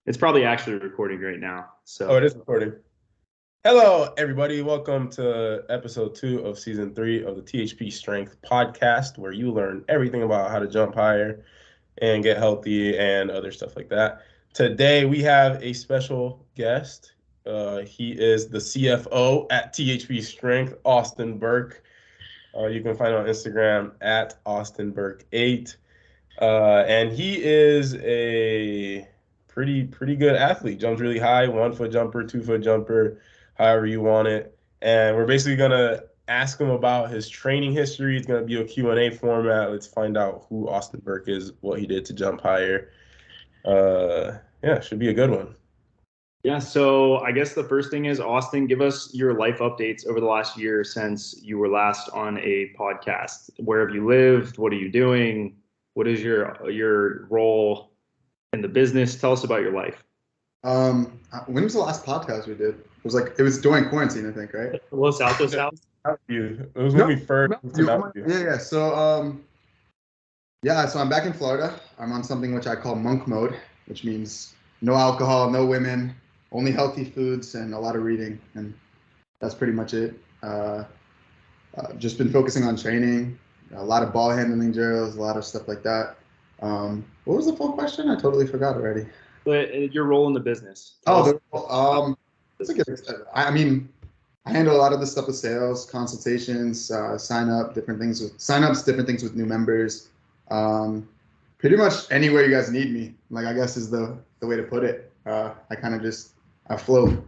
It's probably actually recording right now. So Oh, it is recording. Hello, everybody. Welcome to episode 2 of season 3 of the THP Strength podcast, where you learn everything about how to jump higher and get healthy and other stuff like that. Today, we have a special guest. He is the CFO at THP Strength, Austin Bourque. You can find him on Instagram at AustinBourque8. And he is a pretty good athlete. Jumps really high, 1-foot jumper, 2-foot jumper, however you want it. And we're basically gonna ask him about his training history. It's gonna be a Q&A format. Let's find out who Austin Bourque is, what he did to jump higher. Yeah, should be a good one. yeah, so I guess the first thing is, Austin, give us your life updates over the last year since you were last on a podcast. Where have you lived? What are you doing? What is your role in the business? Tell us about your life. When was the last podcast we did? It was during quarantine, I think, right? Los Altos house. It was when we first moved to Mountain View. Yeah. So I'm back in Florida. I'm on something which I call monk mode, which means no alcohol, no women, only healthy foods, and a lot of reading, and that's pretty much it. Just been focusing on training, a lot of ball handling drills, a lot of stuff like that. What was the full question? I totally forgot already. But your role in the business. That's a good. I mean, I handle a lot of the stuff with sales, consultations, signups, different things with new members. Pretty much anywhere you guys need me, like, I guess is the way to put it. I kind of just float.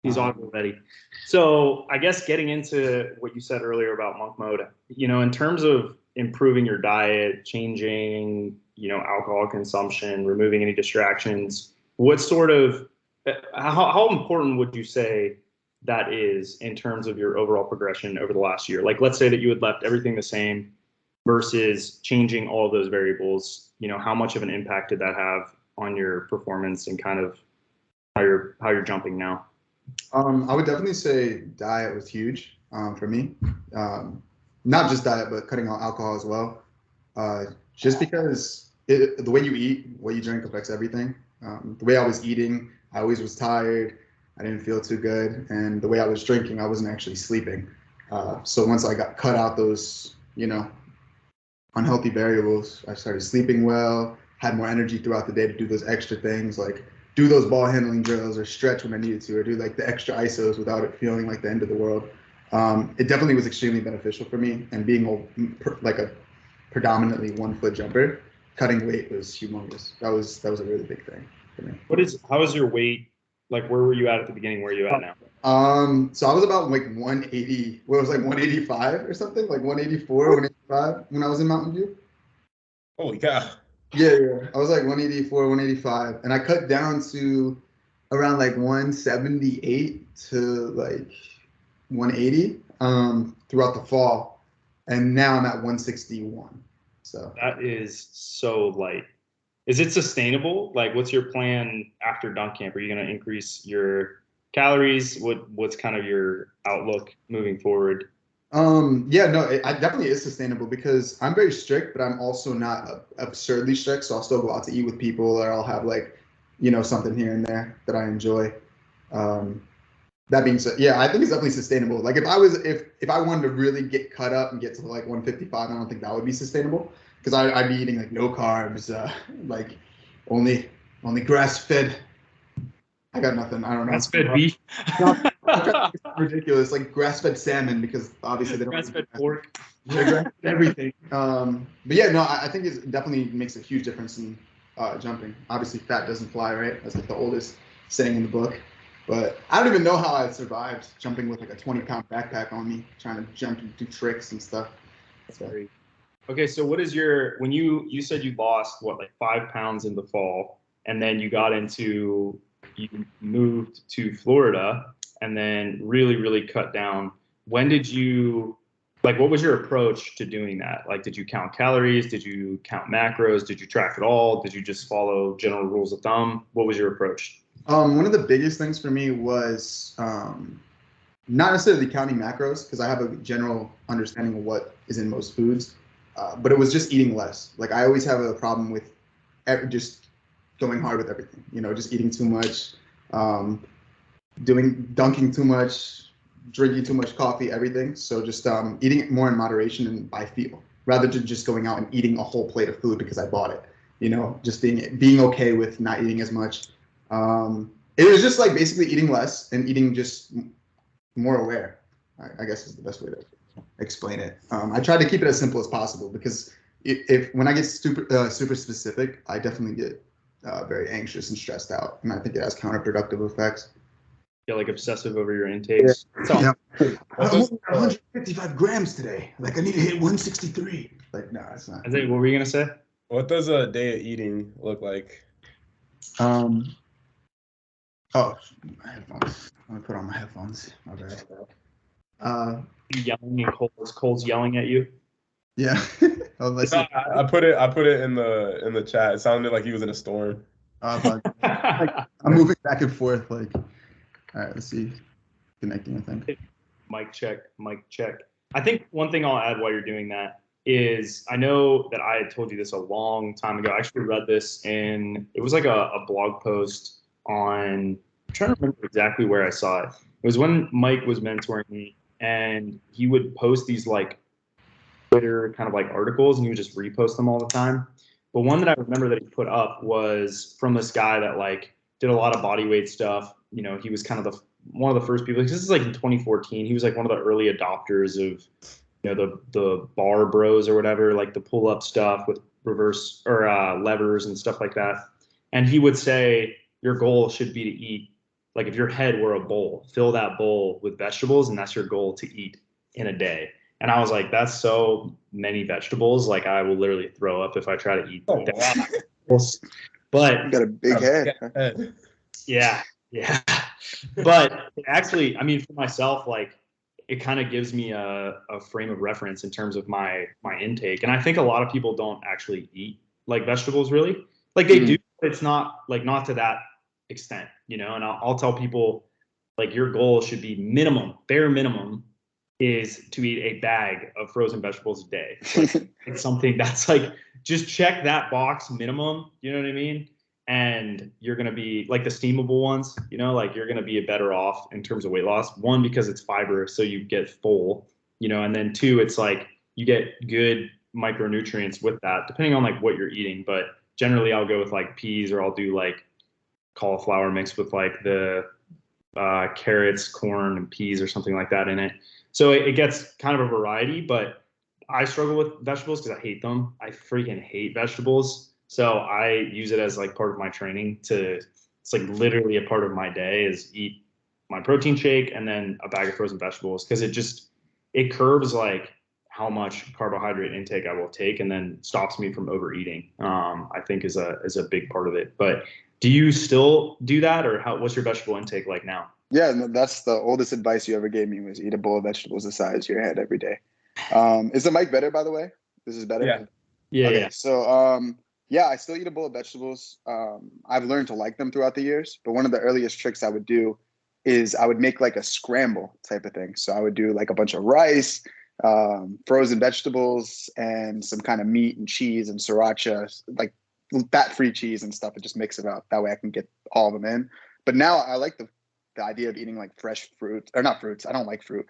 He's on already. So I guess getting into what you said earlier about monk mode, in terms of improving your diet, changing, alcohol consumption, removing any distractions, how important would you say that is in terms of your overall progression over the last year? Like, let's say that you had left everything the same versus changing all of those variables. How much of an impact did that have on your performance and kind of how you're jumping now? I would definitely say diet was huge for me. Not just diet, but cutting out alcohol as well. Just because the way you eat, what you drink affects everything. The way I was eating, I always was tired. I didn't feel too good. And the way I was drinking, I wasn't actually sleeping. So once I cut out those, unhealthy variables, I started sleeping well, had more energy throughout the day to do those extra things, like do those ball handling drills or stretch when I needed to, or do like the extra ISOs without it feeling like the end of the world. It definitely was extremely beneficial for me, and being a predominantly 1-foot jumper, cutting weight was humongous. That was a really big thing for me. How is your weight? Like, where were you at the beginning? Where are you at now? So I was about like 180. What was like 185 or something, like 184, 185 when I was in Mountain View. Holy cow. Yeah. I was like 184, 185, and I cut down to around like 178 to like 180 throughout the fall, and now I'm at 161. So that is so light. Is it sustainable? Like, what's your plan after dunk camp? Are you going to increase your calories? What's kind of your outlook moving forward? It definitely is sustainable because I'm very strict, but I'm also not absurdly strict. So I'll still go out to eat with people, or I'll have like, something here and there that I enjoy. That being said, yeah, I think it's definitely sustainable. Like, if I wanted to really get cut up and get to like 155, I don't think that would be sustainable, because I'd be eating like no carbs, like only grass-fed. I got nothing. I don't know. Grass-fed beef. Ridiculous, like grass-fed salmon, because obviously they don't. Grass-fed pork. Everything. But yeah, no, I think it definitely makes a huge difference in jumping. Obviously, fat doesn't fly, right? That's like the oldest saying in the book. But I don't even know how I survived jumping with like a 20-pound backpack on me, trying to jump and do tricks and stuff. That's great. Okay, so when you said you lost like 5 pounds in the fall, and then you moved to Florida and then really cut down. When did you, like, what was your approach to doing that? Like, did you count calories? Did you count macros? Did you track it all? Did you just follow general rules of thumb? What was your approach? One of the biggest things for me was not necessarily counting macros, because I have a general understanding of what is in most foods, but it was just eating less. Like, I always have a problem with just going hard with everything. Just eating too much, dunking too much, drinking too much coffee, everything. So just eating more in moderation and by feel, rather than just going out and eating a whole plate of food because I bought it. Just being okay with not eating as much. It was just like basically eating less and eating just more aware, I guess is the best way to explain it. I try to keep it as simple as possible because when I get super specific, I definitely get very anxious and stressed out, and I think it has counterproductive effects. You're like obsessive over your intakes. Yeah. I'm only 155 grams today. Like I need to hit 163. Like no, it's not. What were you gonna say? What does a day of eating look like? Oh, my headphones. I'm gonna put on my headphones. My bad. Yelling and Cole's yelling at you. Yeah. I put it in the chat. It sounded like he was in a storm. I'm moving back and forth. Like, all right, let's see. Connecting, I think. Mic check. I think one thing I'll add while you're doing that is I know that I had told you this a long time ago. I actually read this it was like a blog post on, I'm trying to remember exactly where I saw it. It was when Mike was mentoring me, and he would post these like Twitter kind of like articles, and he would just repost them all the time. But one that I remember that he put up was from this guy that like did a lot of body weight stuff. He was kind of one of the first people. This is like in 2014. He was like one of the early adopters of the bar bros or whatever, like the pull up stuff with reverse or levers and stuff like that. And he would say your goal should be to eat, like if your head were a bowl, fill that bowl with vegetables, and that's your goal to eat in a day. And I was like, that's so many vegetables. Like I will literally throw up if I try to eat that. But you got a big head. Yeah. But actually, I mean, for myself, like it kind of gives me a frame of reference in terms of my intake. And I think a lot of people don't actually eat like vegetables really. Like they do, but it's not to that extent, and I'll tell people like your goal should be bare minimum is to eat a bag of frozen vegetables a day. Like, it's something that's like, just check that box minimum, you know what I mean? And you're going to be like the steamable ones, like you're going to be better off in terms of weight loss. One, because it's fiber, so you get full, and then two, it's like you get good micronutrients with that, depending on like what you're eating. But generally I'll go with like peas, or I'll do like cauliflower mixed with like the carrots, corn, and peas or something like that in it. So it gets kind of a variety, but I struggle with vegetables because I hate them. I freaking hate vegetables. So I use it as like part of my training it's like literally a part of my day is eat my protein shake and then a bag of frozen vegetables, because it curbs like how much carbohydrate intake I will take and then stops me from overeating. I think is a big part of it. But do you still do that, or what's your vegetable intake like now? Yeah, no, that's the oldest advice you ever gave me, was eat a bowl of vegetables the size of your head every day. Is the mic better, by the way? This is better? Yeah. Okay, Yeah. so yeah, I still eat a bowl of vegetables. I've learned to like them throughout the years, but one of the earliest tricks I would do is I would make like a scramble type of thing. So I would do like a bunch of rice, frozen vegetables, and some kind of meat and cheese and sriracha, like fat-free cheese and stuff, and just mix it up. That way I can get all of them in. But now I like the idea of eating like fresh fruit, or not fruits. I don't like fruit.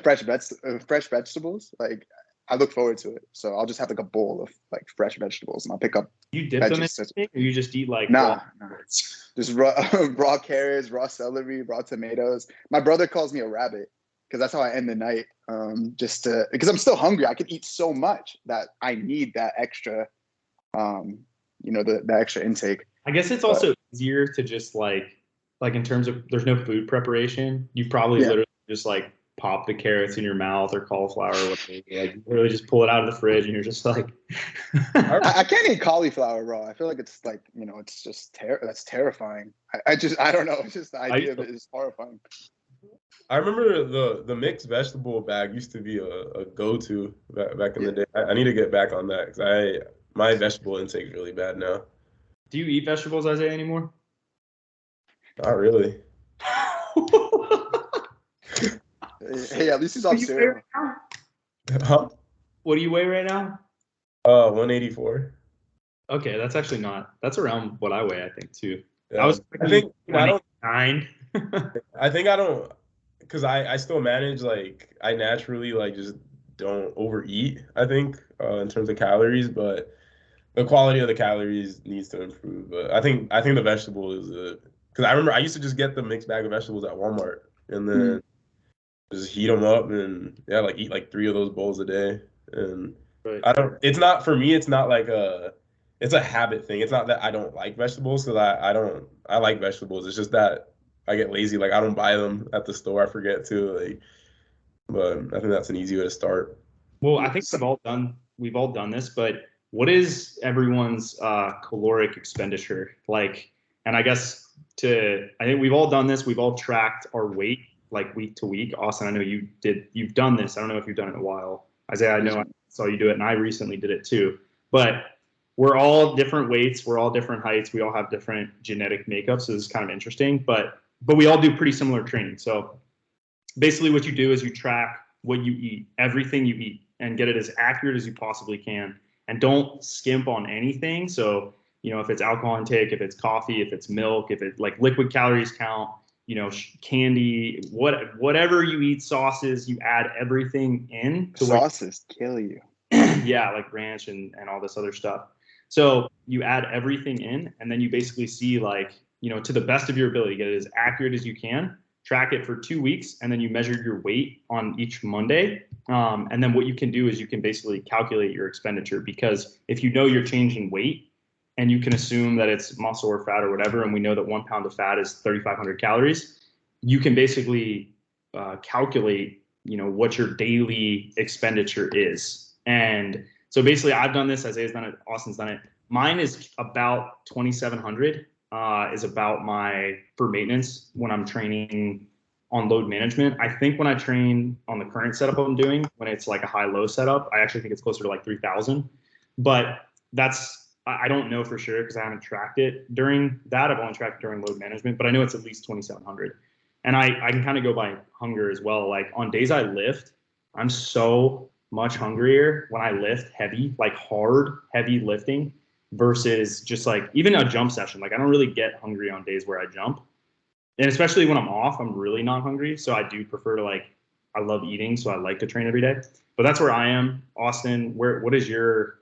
Fresh vegetables. Like I look forward to it. So I'll just have like a bowl of like fresh vegetables, and I'll pick up. You dip them in anything, or you just eat like nah. Just raw carrots, raw celery, raw tomatoes. My brother calls me a rabbit because that's how I end the night. Because I'm still hungry. I could eat so much that I need that extra, the extra intake. I guess it's also easier to just like in terms of there's no food preparation. You probably literally just like pop the carrots in your mouth or cauliflower or whatever. Like you literally just pull it out of the fridge and you're just like. I can't eat cauliflower raw. I feel like it's like, it's just that's terrifying. I don't know. It's just the idea of it is horrifying. I remember the mixed vegetable bag used to be a go-to back in the day. I need to get back on that because my vegetable intake is really bad now. Do you eat vegetables, Isaiah, anymore? Not really. Hey, at least he's on cereal. Huh? What do you weigh right now? 184. Okay, that's actually not. That's around what I weigh, I think, too. Yeah. I was I think I don't. 9. I think I don't, because I still manage, like, I naturally, like, just don't overeat, I think, in terms of calories, but the quality of the calories needs to improve. But I think the vegetable is because I remember I used to just get the mixed bag of vegetables at Walmart and then just heat them up and yeah, like eat like 3 of those bowls a day. And Right. it's not, for me, it's not like it's a habit thing. It's not that I don't like vegetables, because I like vegetables. It's just that I get lazy. Like, I don't buy them at the store. I forget to, like, but I think that's an easy way to start. Well, I think we've all done this, but what is everyone's caloric expenditure like? And I guess I think we've all done this. We've all tracked our weight like week to week. Austin, I know you've done this. I don't know if you've done it in a while. Isaiah, I know I saw you do it, and I recently did it too. But we're all different weights. We're all different heights. We all have different genetic makeups. So this is kind of interesting, but we all do pretty similar training. So basically what you do is you track what you eat, everything you eat, and get it as accurate as you possibly can. And don't skimp on anything. So, if it's alcohol intake, if it's coffee, if it's milk, if it's like liquid calories count, candy, whatever you eat, sauces, you add everything in. Sauces kill you. Yeah, like ranch and all this other stuff. So you add everything in, and then you basically see, like, to the best of your ability, get it as accurate as you can. Track it for 2 weeks, and then you measure your weight on each Monday. And then what you can do is you can basically calculate your expenditure, because if you're changing weight and you can assume that it's muscle or fat or whatever, and we know that 1 pound of fat is 3,500 calories, you can basically calculate, what your daily expenditure is. And so basically I've done this, Isaiah's done it, Austin's done it. Mine is about 2,700. Is about for maintenance when I'm training on load management. I think when I train on the current setup I'm doing, when it's like a high-low setup, I actually think it's closer to like 3,000. But I don't know for sure because I haven't tracked it during that. I've only tracked it during load management, but I know it's at least 2,700. And I can kind of go by hunger as well. Like on days I lift, I'm so much hungrier when I lift heavy, like hard, heavy lifting, versus just like even a jump session. Like I don't really get hungry on days where I jump. And especially when I'm off, I'm really not hungry. So I do prefer to, like, I love eating, so I like to train every day. But that's where I am. Austin, what is your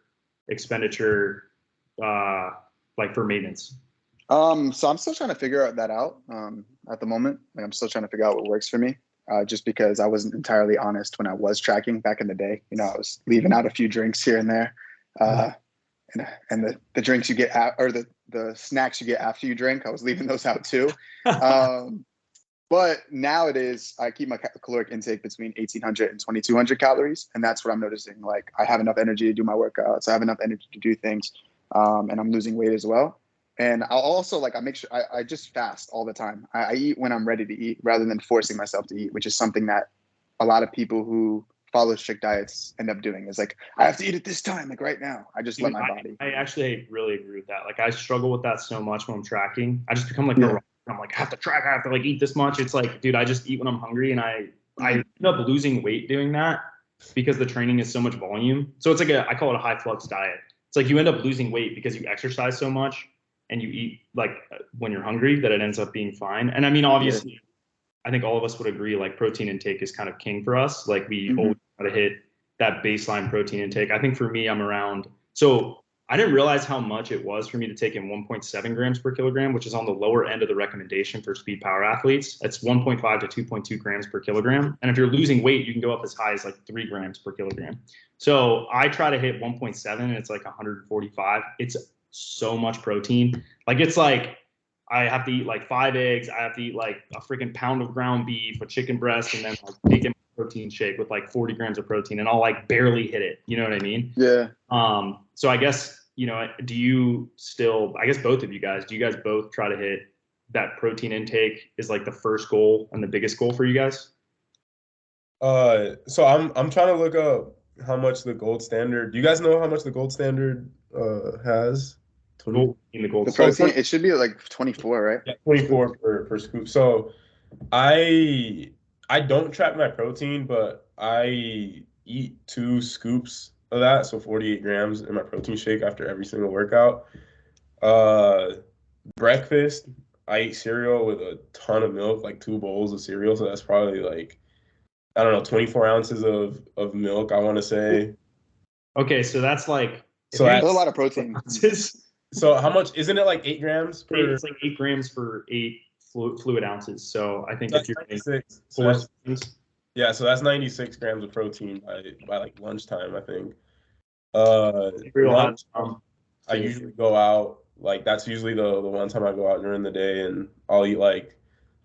expenditure like for maintenance? So I'm still trying to figure that out at the moment. Like, I'm still trying to figure out what works for me. Just because I wasn't entirely honest when I was tracking back in the day. I was leaving out a few drinks here and there. And the drinks you get or the snacks you get after you drink, I was leaving those out too. But nowadays I keep my caloric intake between 1,800 and 2,200 calories. And that's what I'm noticing. Like, I have enough energy to do my workouts. I have enough energy to do things. And I'm losing weight as well. And I'll also, like, I make sure I just fast all the time. I eat when I'm ready to eat rather than forcing myself to eat, which is something that a lot of people who follow strict diets end up doing. Is like, I have to eat at this time, like right now. I just let my body. I actually really agree with that. Like, I struggle with that so much when I'm tracking. I just become like I'm like, I have to track, I have to like eat this much. It's like, dude, I just eat when I'm hungry, and I end up losing weight doing that because the training is so much volume. So it's like I call it a high flux diet. It's like you end up losing weight because you exercise so much and you eat like when you're hungry, that it ends up being fine. And I mean, obviously, I think all of us would agree, like, protein intake is kind of king for us. Like, we always try to hit that baseline protein intake. I think for me, I'm around, so I didn't realize how much it was for me to take in 1.7 grams per kilogram, which is on the lower end of the recommendation for speed power athletes. It's 1.5 to 2.2 grams per kilogram. And if you're losing weight, you can go up as high as like 3 grams per kilogram. So I try to hit 1.7, and it's like 145. It's so much protein. Like, it's like, I have to eat like 5 eggs. I have to eat like a freaking pound of ground beef, a chicken breast, and then like take in a protein shake with like 40 grams of protein, and I'll like barely hit it. You know what I mean? Yeah. So I guess, do you still, I guess both of you guys, do you guys both try to hit that protein intake is like the first goal and the biggest goal for you guys? So I'm trying to look up how much the gold standard. Do you guys know how much the gold standard has? In the gold. The protein, it should be like 24, right? Yeah, 24 per scoop. So I don't track my protein, but I eat 2 scoops of that, so 48 grams in my protein shake after every single workout. Breakfast, I eat cereal with a ton of milk, like 2 bowls of cereal. So that's probably like, I don't know, 24 ounces of milk, I want to say. Okay, so that's like So That's that's a lot of protein. so how much, isn't it like 8 grams per? It's like 8 grams for 8 fluid ounces. So I think That's if you're 96. So four that's, servings, yeah, so that's 96 grams of protein by like lunchtime, I think. cereal has Lunch, I so- usually go out, like that's usually the one time I go out during the day, and I'll eat like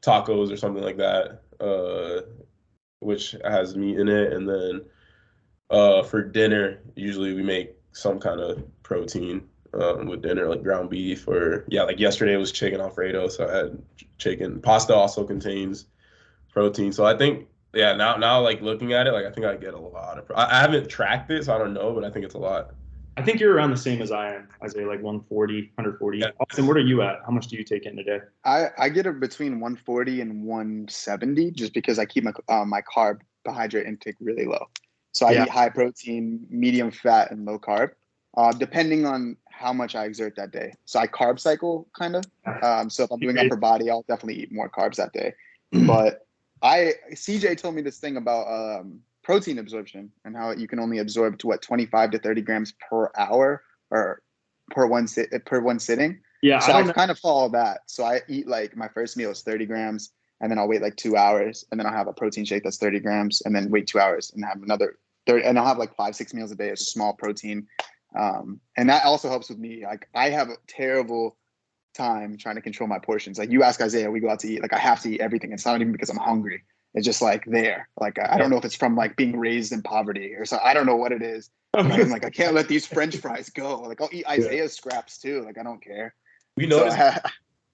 tacos or something like that, which has meat in it. And then for dinner, usually we make some kind of protein with dinner, like ground beef, or yeah, like yesterday was chicken Alfredo, so I had chicken. Pasta also contains protein. So I think, yeah, now like looking at it, like I think I get a lot of I haven't tracked it, so I don't know, but I think it's a lot. I think you're around the same as I am. I say like 140, 140. Yeah. Austin, what are you at? How much do you take in a day? I get it between 140 and 170 just because I keep my carbohydrate intake really low. So I Yeah. eat high protein, medium fat, and low carb, depending on how much I exert that day. So I carb cycle kind of. So if I'm doing upper body, I'll definitely eat more carbs that day. But CJ told me this thing about protein absorption and how you can only absorb to 25 to 30 grams per hour or per one sitting. Yeah, So I I don't know. kind of follow that. So I eat like my first meal is 30 grams, and then I'll wait like 2 hours, and then I'll have a protein shake that's 30 grams, and then wait 2 hours and have another 30, and I'll have like 5-6 meals a day of small protein. And that also helps with me. Like I have a terrible time trying to control my portions. Like you ask Isaiah, we go out to eat, like I have to eat everything. It's not even because I'm hungry. It's just like there. Like I don't know if it's from like being raised in poverty or so. I don't know what it is. But I'm like, I can't let these French fries go. Like I'll eat Isaiah's scraps too. Like I don't care. We So notice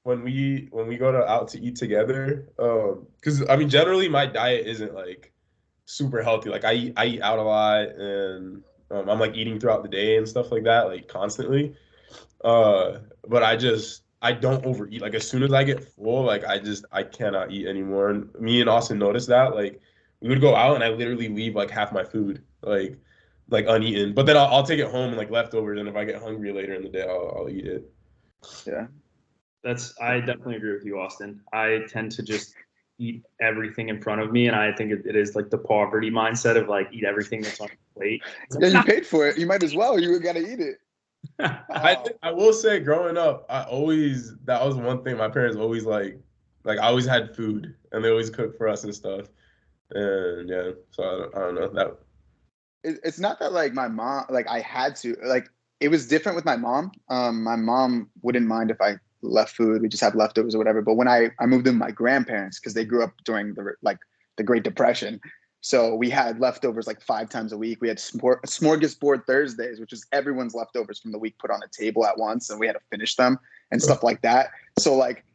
when we go out to eat together, because I mean generally my diet isn't like super healthy. Like I eat out a lot, and I'm like eating throughout the day and stuff like that, like constantly. But I don't overeat. Like as soon as I get full, like I cannot eat anymore. And me and Austin noticed that. Like we would go out and I literally leave like half my food like uneaten. But then I'll take it home and like leftovers. And if I get hungry later in the day, I'll eat it. yeah. I definitely agree with you, Austin. I tend to just eat everything in front of me, and I think it is like the poverty mindset of like eat everything that's on your plate. Yeah, you paid for it. You might as well. You gotta eat it. I will say, growing up, that was one thing my parents always like I always had food and they always cooked for us and stuff. And yeah, so I don't know that. It's not that like my mom, like I had to, like it was different with my mom. My mom wouldn't mind if I left food. We just had leftovers or whatever. But when I moved in with my grandparents, because they grew up during the Great Depression. So we had leftovers like 5 times a week. We had smorgasbord Thursdays, which is everyone's leftovers from the week put on a table at once, and we had to finish them and stuff like that. So like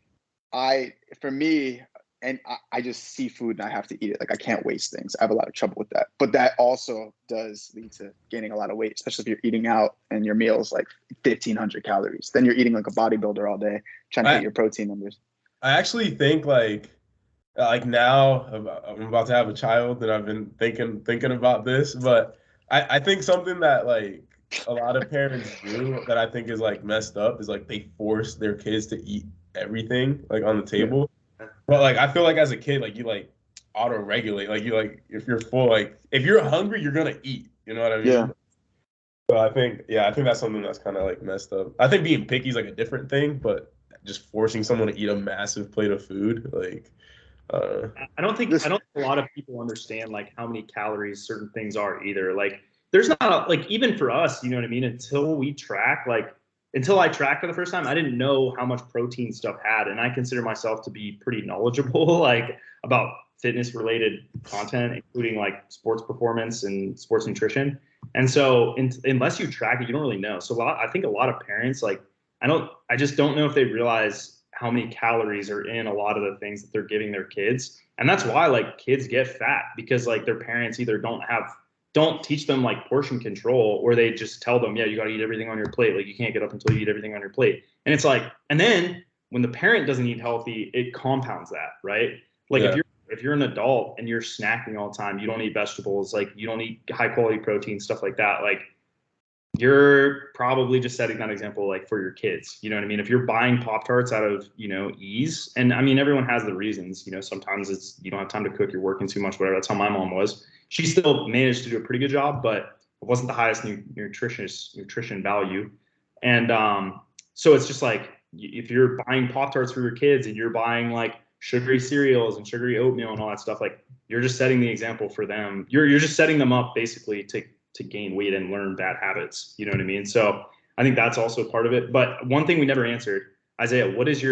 for me, and I just see food and I have to eat it. Like I can't waste things. I have a lot of trouble with that. But that also does lead to gaining a lot of weight, especially if you're eating out and your meal's like 1,500 calories. Then you're eating like a bodybuilder all day, trying to hit your protein numbers. I actually think like now I'm about to have a child and I've been thinking about this, but I think something that like a lot of parents do that I think is like messed up is like they force their kids to eat everything like on the table. Yeah. But like I feel like as a kid, like you like auto regulate, like you like if you're full, like if you're hungry, you're gonna eat. You know what I mean? Yeah. So I think that's something that's kind of like messed up. I think being picky is like a different thing, but just forcing someone to eat a massive plate of food, like. I don't think a lot of people understand like how many calories certain things are either. Like there's not like even for us, you know what I mean? Until I tracked for the first time, I didn't know how much protein stuff had, and I consider myself to be pretty knowledgeable like about fitness related content, including like sports performance and sports nutrition. And so unless you track it, you don't really know. So I think a lot of parents like I just don't know if they realize how many calories are in a lot of the things that they're giving their kids. And that's why like kids get fat because like their parents either don't teach them like portion control, or they just tell them, yeah, you got to eat everything on your plate. Like you can't get up until you eat everything on your plate. And it's like, and then when the parent doesn't eat healthy, it compounds that, right? Like if you're an adult and you're snacking all the time, you don't eat vegetables, like you don't eat high quality protein, stuff like that. Like you're probably just setting that example like for your kids. You know what I mean? If you're buying Pop-Tarts out of, ease, and I mean, everyone has the reasons, sometimes it's, you don't have time to cook, you're working too much, whatever. That's how my mom was. She still managed to do a pretty good job, but it wasn't the highest nutrition value. And so it's just like, if you're buying Pop-Tarts for your kids and you're buying like sugary cereals and sugary oatmeal and all that stuff, like you're just setting the example for them. You're just setting them up basically to gain weight and learn bad habits. You know what I mean? So I think that's also part of it. But one thing we never answered, Isaiah, what is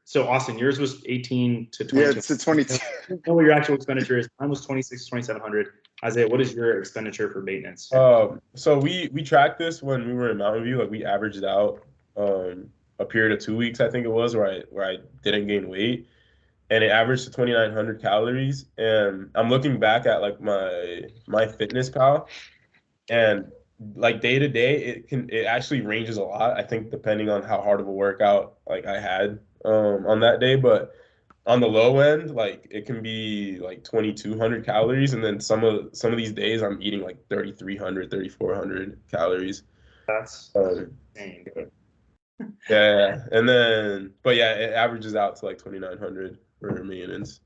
so Austin, yours was 18 to 22. Yeah, it's 22. I don't know what your actual expenditure is. Mine was 26 to 2,700. Isaiah, what is your expenditure for maintenance? So we tracked this when we were in Mountain View. Like we averaged out a period of 2 weeks, I think it was, where I didn't gain weight, and it averaged to 2,900 calories. And I'm looking back at like my Fitness Pal, and like day to day, it actually ranges a lot. I think depending on how hard of a workout like I had on that day, but on the low end, like it can be like 2,200 calories, and then some of these days I'm eating like 3,300, 3,400 calories. That's insane. Yeah, and then it averages out to like 2,900 for maintenance.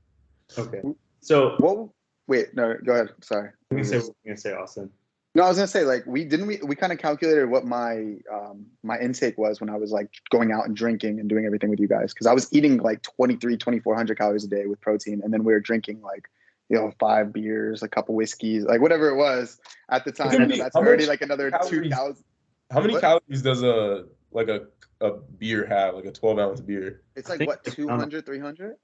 Okay. So Wait, no, go ahead. Sorry. I'm gonna say Austin. No, I was gonna say like we kind of calculated what my my intake was when I was like going out and drinking and doing everything with you guys, because I was eating like 2,400 calories a day with protein, and then we were drinking like 5 beers, a couple whiskeys, like whatever it was at the time. And that's already like another 2,000. How many calories does a beer have, like a 12-ounce beer? It's like what, 200, 300?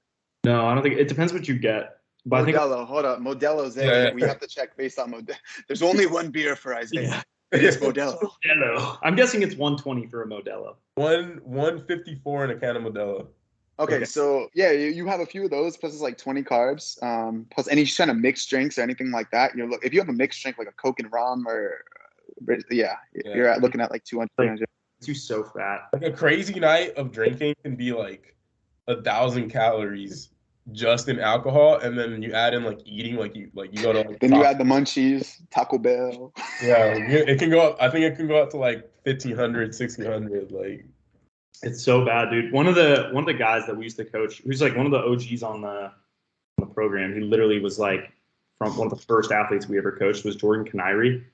No, I don't think it depends what you get. But Modelo, hold up. Modelo's in. Yeah. We have to check based on Modelo. There's only one beer for Isaiah. Yeah. It's Modelo. I'm guessing it's 120 for a Modelo. 154 in a can of Modelo. Okay, so yeah, you have a few of those, plus it's like 20 carbs, plus any kind of mixed drinks or anything like that. Look, if you have a mixed drink like a Coke and rum, or you're looking at like 200. 300. You're so fat. Like a crazy night of drinking can be like 1,000 calories just in alcohol, and then you add in like eating, like you go to like, then you add the munchies, Taco Bell. Yeah, it can go up. I think it can go up to like 1,500, 1,600. Like, it's so bad, dude. One of the guys that we used to coach, who's like one of the OGs on the program, he literally was like from one of the first athletes we ever coached, was Jordan Kinnery.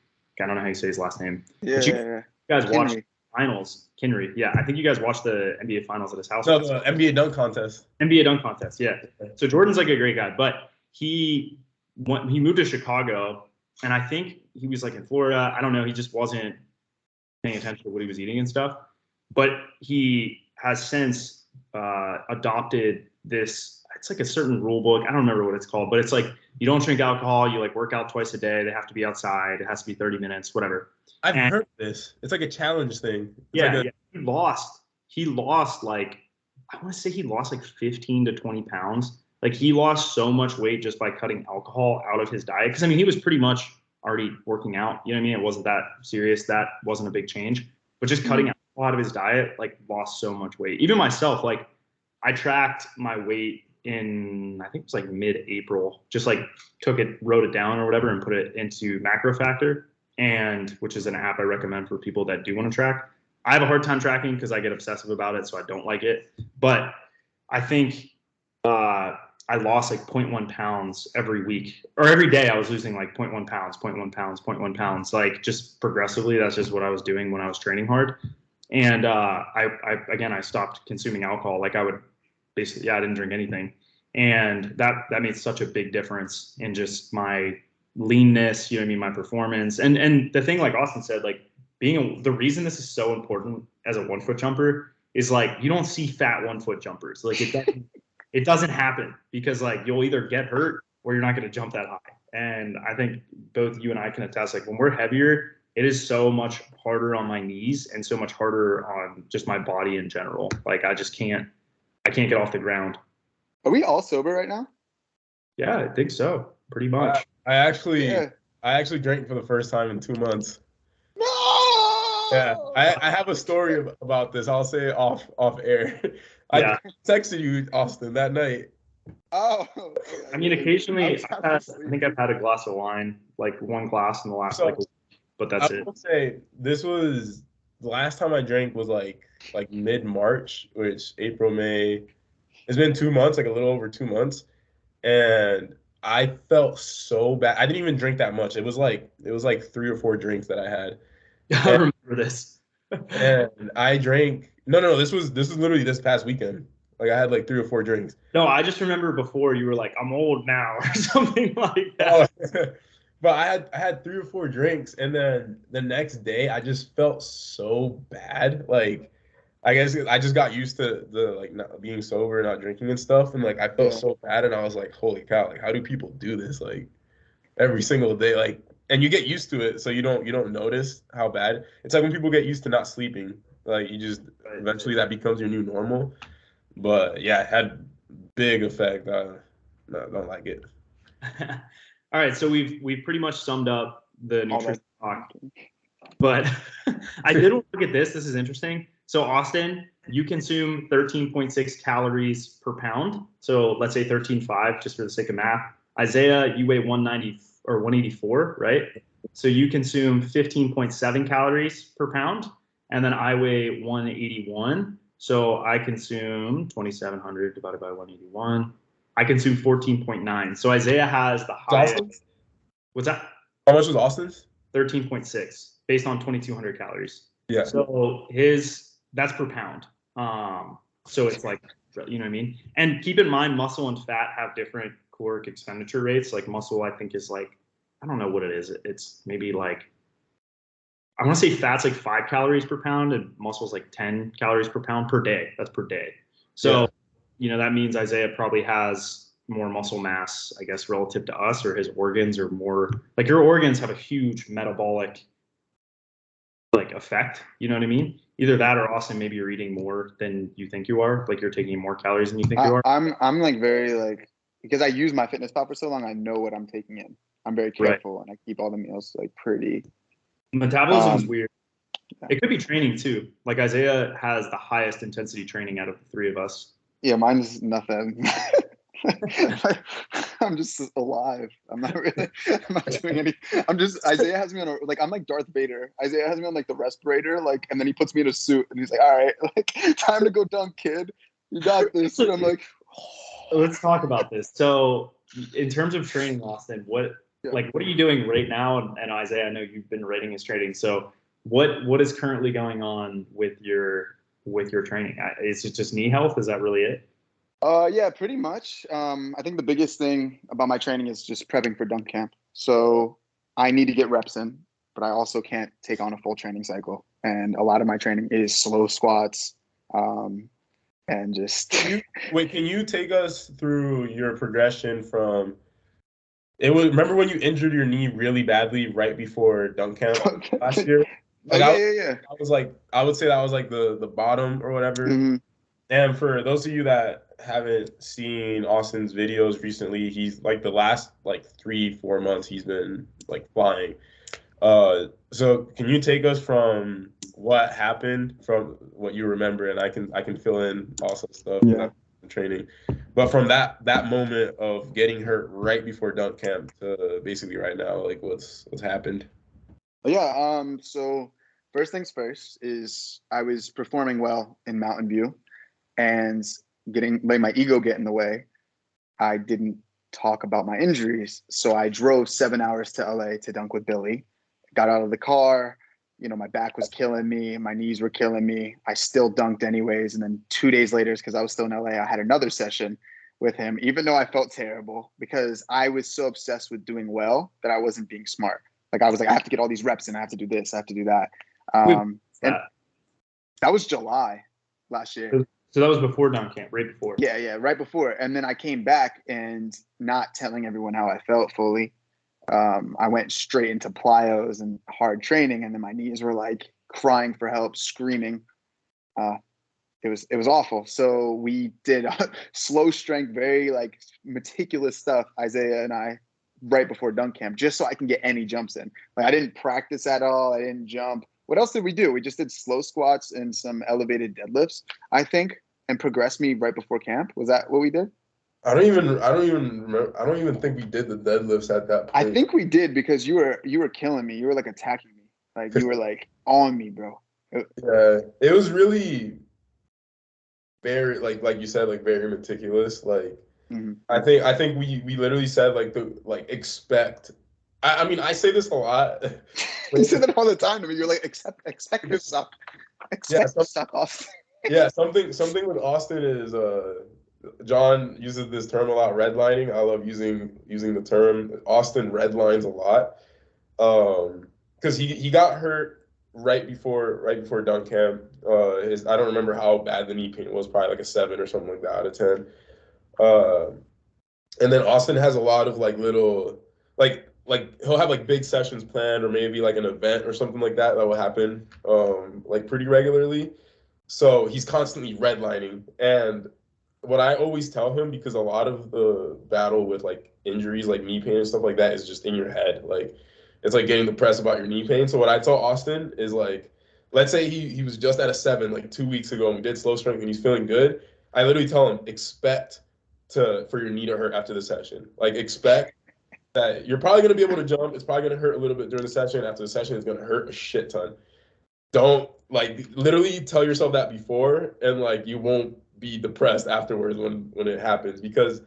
I don't know how you say his last name. Yeah. You guys watched finals, Kinnery. Yeah, I think you guys watched the NBA finals at his house. No, the NBA dunk contest. NBA dunk contest, yeah. So Jordan's like a great guy, but he moved to Chicago, and I think he was like in Florida. I don't know. He just wasn't paying attention to what he was eating and stuff. But he has since adopted this. It's like a certain rule book. I don't remember what it's called, but it's like you don't drink alcohol. You like work out twice a day. They have to be outside. It has to be 30 minutes, whatever. I've heard this. It's like a challenge thing. Yeah. He lost like, I want to say he lost like 15 to 20 pounds. Like he lost so much weight just by cutting alcohol out of his diet. Because I mean, he was pretty much already working out. You know what I mean? It wasn't that serious. That wasn't a big change. But just cutting alcohol out of his diet, like lost so much weight. Even myself, like I tracked my weight in, I think it was like mid-April, just like wrote it down or whatever and put it into Macro Factor, and which is an app I recommend for people that do want to track. I have a hard time tracking because I get obsessive about it, so I don't like it. But I think I lost like 0.1 pounds every week, or every day I was losing like 0.1 pounds, 0.1 pounds, 0.1 pounds, like just progressively. That's just what I was doing when I was training hard. And I stopped consuming alcohol. Like I would basically, I didn't drink anything. And that made such a big difference in just my leanness, you know what I mean, my performance. And the thing, like Austin said, like the reason this is so important as a 1 foot jumper is like, you don't see fat 1 foot jumpers. Like it doesn't happen, because like you'll either get hurt or you're not going to jump that high. And I think both you and I can attest, like when we're heavier, it is so much harder on my knees and so much harder on just my body in general. Like I can't get off the ground. Are we all sober right now? Yeah, I think so. Pretty much. I actually drank for the first time in 2 months. No! Yeah, I have a story about this. I'll say it off air. I texted you, Austin, that night. Oh. I mean, occasionally, I think I've had a glass of wine, like one glass in the last like. but that's I it. will say this was the last time I drank was like mid-March, which April, May. It's been 2 months, like a little over 2 months, and I felt so bad. I didn't even drink that much. It was like 3 or 4 drinks that I had. I remember this. And I drank. No. This was literally this past weekend. Like I had like 3 or 4 drinks. No, I just remember before you were like, I'm old now or something like that. But I had 3 or 4 drinks, and then the next day I just felt so bad. Like I guess I just got used to the like not being sober, not drinking and stuff, and like I felt so bad, and I was like, holy cow! Like how do people do this like every single day? Like, and you get used to it, so you don't notice how bad. It's like when people get used to not sleeping. Like you just eventually that becomes your new normal. But yeah, it had big effect. No, I don't like it. All right, so we've pretty much summed up the nutrition talk, but I did look at this. This is interesting. So Austin, you consume 13.6 calories per pound. So let's say 13.5, just for the sake of math. Isaiah, you weigh 190 or 184, right? So you consume 15.7 calories per pound, and then I weigh 181. So I consume 2,700 divided by 181. I consume 14.9. So Isaiah has the highest. Austin's? What's that? How much was Austin's? 13.6 based on 2,200 calories. Yeah. So that's per pound. So it's like, you know what I mean? And keep in mind, muscle and fat have different caloric expenditure rates. Like muscle, I think is like, I don't know what it is. It's maybe like, I want to say fat's like 5 calories per pound and muscle's like 10 calories per pound per day. That's per day. So, you know, that means Isaiah probably has more muscle mass, I guess, relative to us, or his organs are more like your organs have a huge metabolic like effect. You know what I mean? Either that or Austin, maybe you're eating more than you think you are. Like you're taking more calories than you think you are. I'm like very like, because I use MyFitnessPal for so long, I know what I'm taking in. I'm very careful and I keep all the meals like pretty. Metabolism is weird. It could be training too. Like Isaiah has the highest intensity training out of the three of us. Yeah, mine's nothing. I'm just alive. I'm not doing any. Isaiah has me on I'm like Darth Vader. Isaiah has me on like the respirator, like, and then he puts me in a suit and he's like, all right, like time to go dunk, kid. You got this. And I'm like, let's talk about this. So in terms of training, Austin, what are you doing right now? And Isaiah, I know you've been rating his training. So what is currently going on with your training? Is it just knee health? Is that really it? Yeah, pretty much. I think the biggest thing about my training is just prepping for dunk camp. So I need to get reps in, but I also can't take on a full training cycle. And a lot of my training is slow squats, and just. Can you take us through your progression from? Remember when you injured your knee really badly right before dunk camp last year? Like I would say that was like the bottom or whatever. Mm-hmm. And for those of you that haven't seen Austin's videos recently, he's like the last like 3-4 months he's been like flying. So can you take us from what happened, from what you remember, and I can fill in also stuff training, but from that moment of getting hurt right before dunk camp to basically right now, like what's happened? Yeah. So first things first is I was performing well in Mountain View, and letting my ego get in the way. I didn't talk about my injuries. So I drove 7 hours to LA to dunk with Billy, got out of the car, you know, my back was killing me, my knees were killing me. I still dunked anyways. And then 2 days later, because I was still in LA, I had another session with him, even though I felt terrible because I was so obsessed with doing well that I wasn't being smart. Like I was like, I have to get all these reps in, I have to do this, I have to do that. And that was July last year. So that was before dunk camp, right before. Yeah, right before. And then I came back and not telling everyone how I felt fully. I went straight into plyos and hard training, and then my knees were like crying for help, screaming. It was awful. So we did slow strength, very like meticulous stuff, Isaiah and I, right before dunk camp, just so I can get any jumps in. Like I didn't practice at all. I didn't jump. What else did we do? We just did slow squats and some elevated deadlifts, I think, and progressed me right before camp. Was that what we did? I don't even remember. I don't even think we did the deadlifts at that point. I think we did because you were killing me. You were like attacking me. Like you were like on me, bro. Yeah, it was really very like you said, like very meticulous. Like I think we literally said like expect. I mean I say this a lot. You say that all the time to me. You're like expect to suck. Expect to suck off. Yeah, something with Austin is John uses this term a lot, redlining. I love using the term. Austin redlines a lot. Because he got hurt right before dunk camp. I don't remember how bad the knee pain was, probably like a 7 or something like that out of 10. And then Austin has a lot of like little like he'll have like big sessions planned, or maybe like an event or something like that will happen like pretty regularly. So he's constantly redlining. And what I always tell him, because a lot of the battle with like injuries, like knee pain and stuff like that, is just in your head. Like it's like getting depressed about your knee pain. So what I tell Austin is like, let's say he was just at a 7 like 2 weeks ago and we did slow strength and he's feeling good. I literally tell him, expect for your knee to hurt after the session. Like expect that you're probably going to be able to jump. It's probably going to hurt a little bit during the session. After the session, it's going to hurt a shit ton. Don't like literally tell yourself that before, and like you won't be depressed afterwards when it happens, because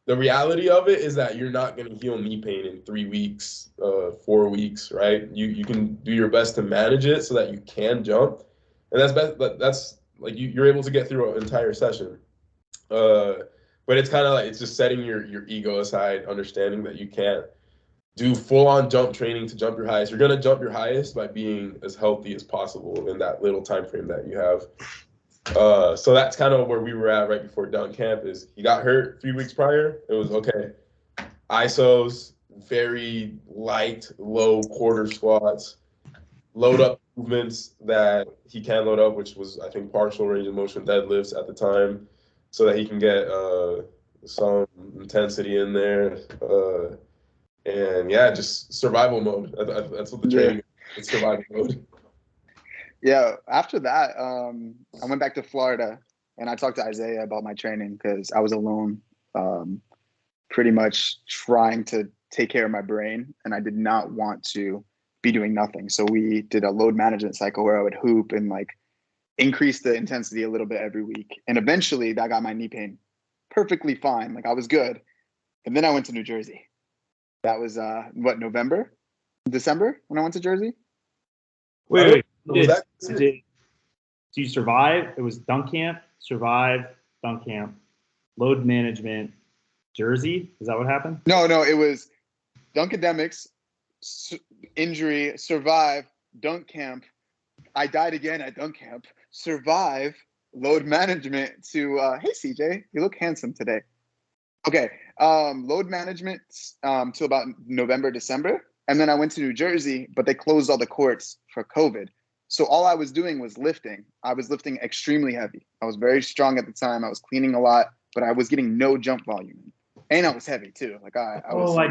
the reality of it is that you're not going to heal knee pain in 3 weeks, 4 weeks, right? You can do your best to manage it so that you can jump, and that's like you're able to get through an entire session. But it's kind of like it's just setting your ego aside, understanding that you can't do full-on jump training to jump your highest. You're gonna jump your highest by being as healthy as possible in that little time frame that you have. So that's kind of where we were at right before dunk camp. Is he got hurt 3 weeks prior? It was okay. ISOs, very light, low quarter squats, load up movements that he can load up, which was I think partial range of motion deadlifts at the time, so that he can get some intensity in there. And yeah, just survival mode. That's what the training is. It's survival mode. Yeah. After that, I went back to Florida and I talked to Isaiah about my training because I was alone, pretty much trying to take care of my brain, and I did not want to be doing nothing. So we did a load management cycle where I would hoop and like increase the intensity a little bit every week. And eventually that got my knee pain perfectly fine. Like I was good. And then I went to New Jersey. That was December when I went to Jersey. Wait. Did you survive? It was dunk camp, load management, Jersey. Is that what happened? No, it was Dunkademics, injury, survive, dunk camp. I died again at dunk camp, survive, load management to, hey CJ, you look handsome today. Okay, load management till about November, December. And then I went to New Jersey, but they closed all the courts for COVID. So all I was doing was lifting. I was lifting extremely heavy. I was very strong at the time. I was cleaning a lot, but I was getting no jump volume. And I was heavy too. Like I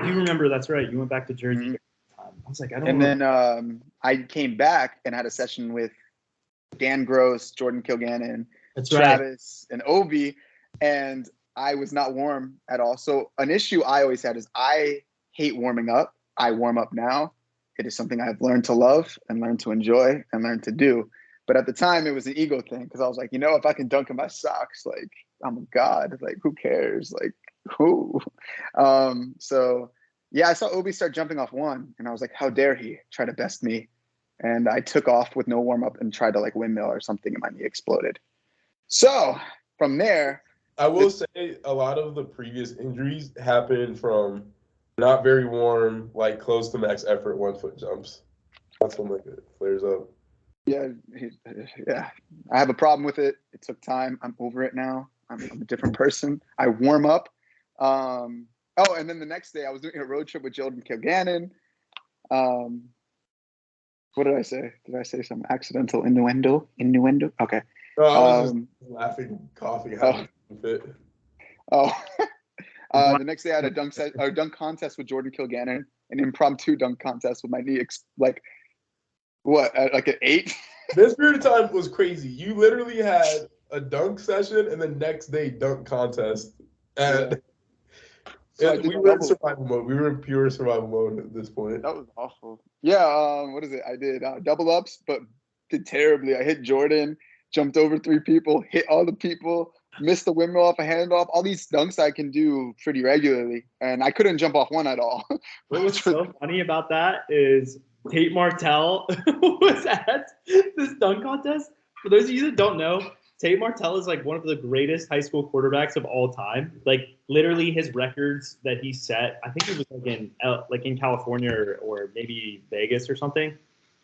do remember. That's right. You went back to Jersey. Mm-hmm. I was like, I don't know. And then I came back and had a session with Dan Gross, Jordan Kilgannon, Travis, and Obi. And I was not warm at all. So an issue I always had is I hate warming up. I warm up now. It is something I've learned to love and learned to enjoy and learned to do. But at the time, it was an ego thing because I was like, if I can dunk in my socks, like I'm a god. Like who cares? Like who? So yeah, I saw Obi start jumping off one, and I was like, how dare he try to best me? And I took off with no warm up and tried to like windmill or something, and my knee exploded. So from there, I will say a lot of the previous injuries happened from not very warm, like close to max effort 1 foot jumps. That's when like it flares up. Yeah. I have a problem with it. It took time. I'm over it now. I'm a different person. I warm up. And then the next day I was doing a road trip with Jordan Kilgannon. What did I say? Did I say some accidental innuendo? Okay. No, I was just laughing, coughing, having a fit. The next day I had a dunk contest with Jordan Kilgannon, an impromptu dunk contest with my knee like an 8. This period of time was crazy. You literally had a dunk session and the next day dunk contest. And So I we did were in double. survival mode. We were in pure survival mode at this point. That was awful. Yeah, what is it? I did double ups, but did terribly. I hit Jordan, jumped over 3 people, hit all the people, missed the windmill off a handoff. All these dunks I can do pretty regularly, and I couldn't jump off one at all. What was so funny about that is Tate Martell was at this dunk contest. For those of you that don't know, Tate Martell is like one of the greatest high school quarterbacks of all time. Like literally his records that he set, I think it was like in California or maybe Vegas or something,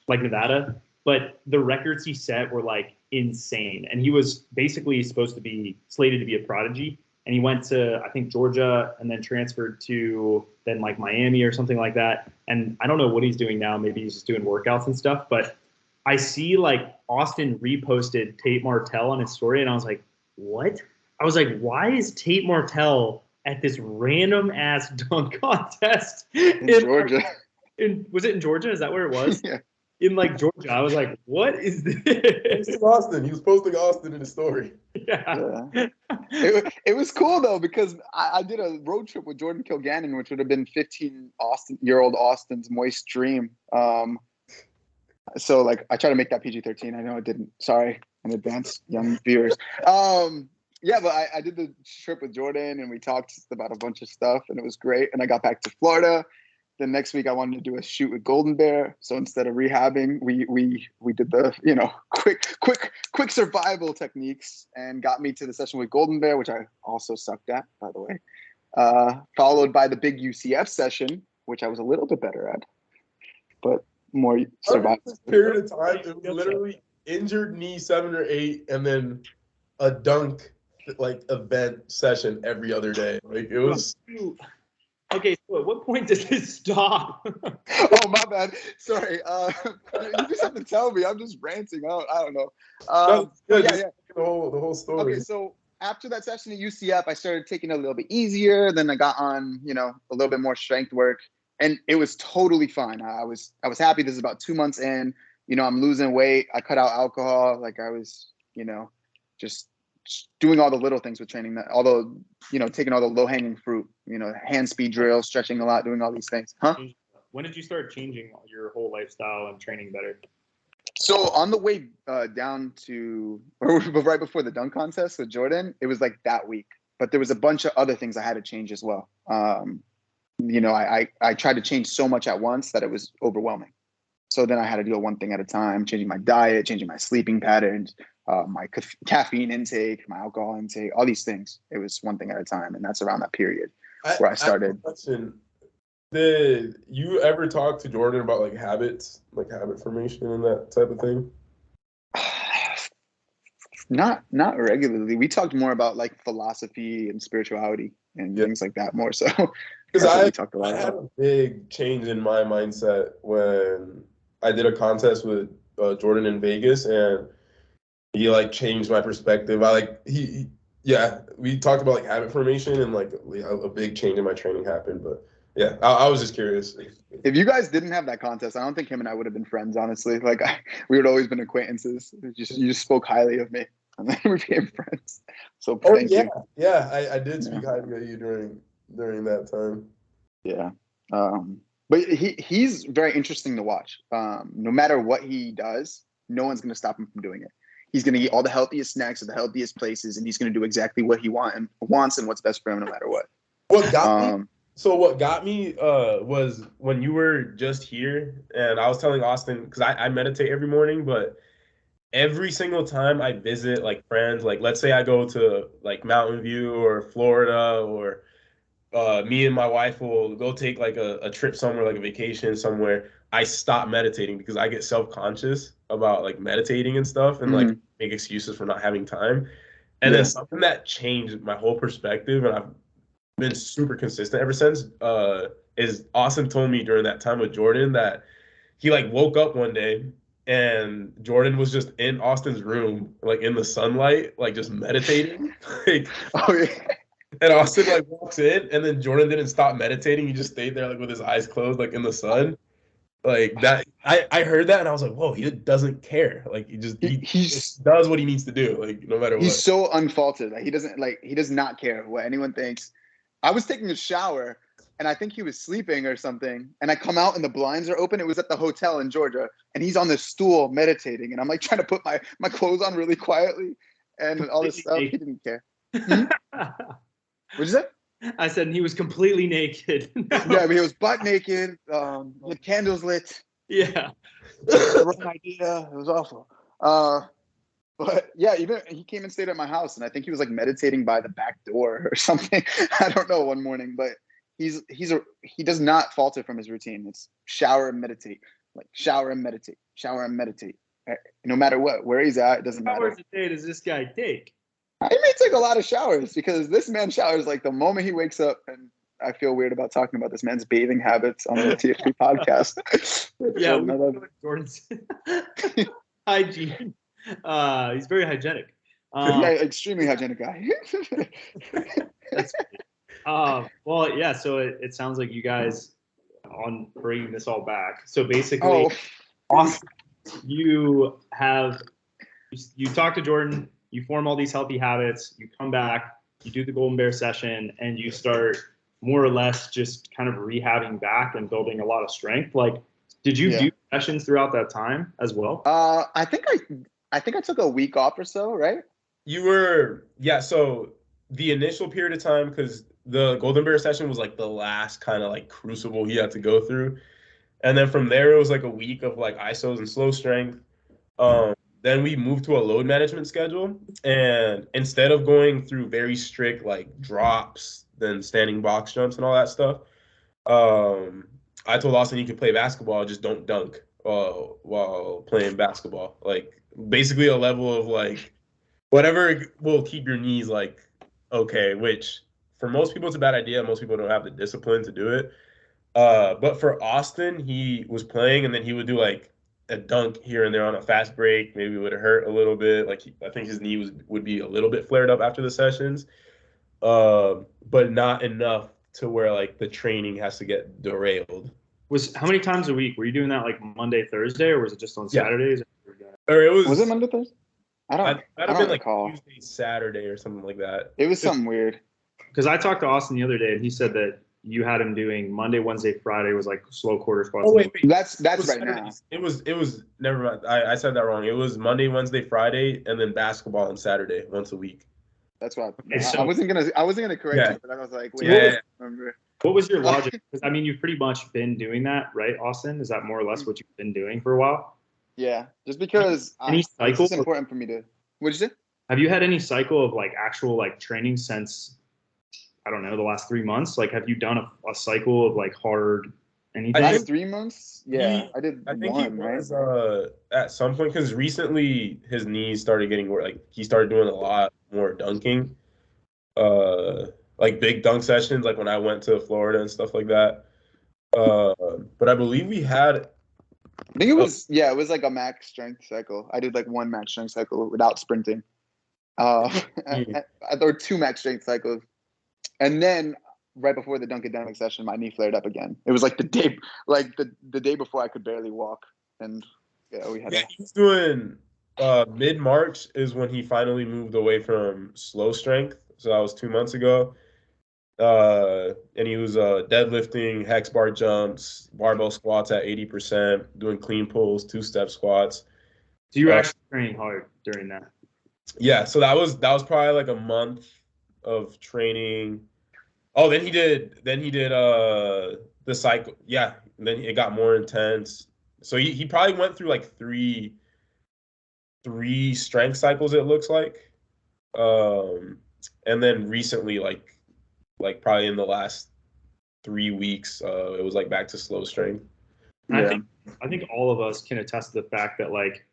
like Nevada. But the records he set were like insane. And he was basically supposed to be slated to be a prodigy. And he went to, I think, Georgia and then transferred to then like Miami or something like that. And I don't know what he's doing now. Maybe he's just doing workouts and stuff. But I see like Austin reposted Tate Martell on his story. And I was like, what? I was like, why is Tate Martell at this random ass dunk contest In Georgia? Was it in Georgia? Is that where it was? Yeah. In like Georgia. I was like, what is this? He's in Austin. He was posting Austin in his story. Yeah. It was cool though, because I did a road trip with Jordan Kilgannon, which would have been 15-year-old Austin's moist dream. So like I try to make that PG-13. I know I didn't. Sorry in advance, young viewers. Yeah, but I did the trip with Jordan and we talked about a bunch of stuff and it was great. And I got back to Florida. Then next week I wanted to do a shoot with Golden Bear. So instead of rehabbing, we did the quick survival techniques and got me to the session with Golden Bear, which I also sucked at, by the way. Followed by the big UCF session, which I was a little bit better at, but more survival. This period of time, it was literally injured knee 7 or 8, and then a dunk like event session every other day. Like it was. Okay, so at what point does this stop? Oh, my bad. Sorry. You just have to tell me. I'm just ranting out. I don't know. Yeah. The whole story. Okay, so after that session at UCF, I started taking it a little bit easier. Then I got on, a little bit more strength work, and it was totally fine. I was happy. This is about 2 months in. I'm losing weight. I cut out alcohol. Like I was, just doing all the little things with training, taking all the low-hanging fruit, hand speed drills, stretching a lot, doing all these things. When did you start changing your whole lifestyle and training better? So on the way down to, or right before the dunk contest with Jordan, it was like that week, but there was a bunch of other things I had to change as well. I tried to change so much at once that it was overwhelming. So then I had to do one thing at a time, changing my diet, changing my sleeping patterns, my caffeine intake, my alcohol intake, all these things. It was one thing at a time. And that's around that period where I started. Did you ever talk to Jordan about like habits, like habit formation and that type of thing? Not regularly. We talked more about like philosophy and spirituality and things like that more so. Because I had a big change in my mindset when I did a contest with Jordan in Vegas, and he like changed my perspective. We talked about like habit formation, and like a big change in my training happened. But yeah, I was just curious. If you guys didn't have that contest, I don't think him and I would have been friends, honestly. Like we would always been acquaintances. You just spoke highly of me, and then we became friends. So thank you. Yeah, I did speak highly of you during that time. Yeah. But he's very interesting to watch. No matter what he does, no one's going to stop him from doing it. He's going to eat all the healthiest snacks at the healthiest places, and he's going to do exactly what he wants and what's best for him, no matter what. What got me was when you were just here, and I was telling Austin, because I meditate every morning, but every single time I visit like friends, like let's say I go to like Mountain View or Florida, or me and my wife will go take like a trip somewhere, like a vacation somewhere, I stop meditating because I get self-conscious about like meditating and stuff, and like make excuses for not having time. And then something that changed my whole perspective, and I've been super consistent ever since, is Austin told me during that time with Jordan that he like woke up one day and Jordan was just in Austin's room, like in the sunlight, like just meditating. Like, and Austin like walks in, and then Jordan didn't stop meditating. He just stayed there like with his eyes closed, like in the sun. Like that, I heard that and I was like, whoa, he doesn't care. Like he just does what he needs to do, like no matter what. He's so unfaltered. Like he does not care what anyone thinks. I was taking a shower and I think he was sleeping or something. And I come out and the blinds are open. It was at the hotel in Georgia. And he's on the stool meditating. And I'm like trying to put my clothes on really quietly and all this stuff. He didn't care. What'd you say? I said he was completely naked. Yeah, but he was butt naked, with candles lit. Yeah. The wrong idea. It was awful. But yeah, even he came and stayed at my house, and I think he was like meditating by the back door or something. I don't know, one morning, but he does not falter from his routine. It's shower and meditate, like shower and meditate, shower and meditate. No matter where he's at, it doesn't matter. How much a day does this guy take? I may take a lot of showers because this man showers like the moment he wakes up, and I feel weird about talking about this man's bathing habits on the TFP podcast. Yeah, Jordan's hygiene. He's very hygienic. Yeah, extremely hygienic guy. That's well, yeah. So it sounds like you guys on bringing this all back. So basically, awesome. You talk to Jordan. You form all these healthy habits, you come back, you do the Golden Bear session, and you start more or less just kind of rehabbing back and building a lot of strength. Like, did you do sessions throughout that time as well? I think I took a week off or so, right? So the initial period of time, because the Golden Bear session was like the last kind of like crucible he had to go through. And then from there, it was like a week of like ISOs and slow strength. Then we moved to a load management schedule, and instead of going through very strict like drops, then standing box jumps and all that stuff, I told Austin he could play basketball, just don't dunk while playing basketball. Like basically a level of like whatever will keep your knees like okay, which for most people it's a bad idea. Most people don't have the discipline to do it. But for Austin, he was playing and then he would do like a dunk here and there on a fast break. Maybe it would hurt a little bit. Like I think his knee would be a little bit flared up after the sessions, but not enough to where like the training has to get derailed. How many times a week were you doing that? Like Monday, Thursday, or was it just on Saturdays? Or it was it Monday, Thursday? I don't been recall. Like Tuesday, Saturday, or something like that. It was something weird. Because I talked to Austin the other day, and he said that you had him doing Monday, Wednesday, Friday was like slow quarter squats. Oh wait. That's right Saturday. now. It was never mind. I said that wrong. It was Monday, Wednesday, Friday, and then basketball on Saturday once a week. That's what So, I wasn't gonna correct you, but I was like, wait, remember. What was your logic? Because I mean, you've pretty much been doing that, right, Austin? Is that more or less what you've been doing for a while? Yeah, just because it's important for me to. What'd you say? Have you had any cycle of like actual like training since, I don't know, the last 3 months? Like, have you done a cycle of like hard anything? Last 3 months? Yeah, I did. I think one, he was at some point because recently his knees started getting worse. Like he started doing a lot more dunking, like big dunk sessions, like when I went to Florida and stuff like that. But I believe we had. I think it was it was like a max strength cycle. I did like one max strength cycle without sprinting, or 2 max strength cycles. And then right before the Dunkademic session, my knee flared up again. It was like the day before I could barely walk. And we had. Yeah, he was doing mid-March is when he finally moved away from slow strength. So that was 2 months ago. And he was deadlifting, hex bar jumps, barbell squats at 80%, doing clean pulls, 2-step squats. So you were actually training hard during that? Yeah, so that was probably like a month of training. Oh, then he did the cycle. Yeah, and then it got more intense. So he probably went through like three strength cycles, it looks like. And then recently, like probably in the last 3 weeks, it was like back to slow strength. Yeah. I think all of us can attest to the fact that like,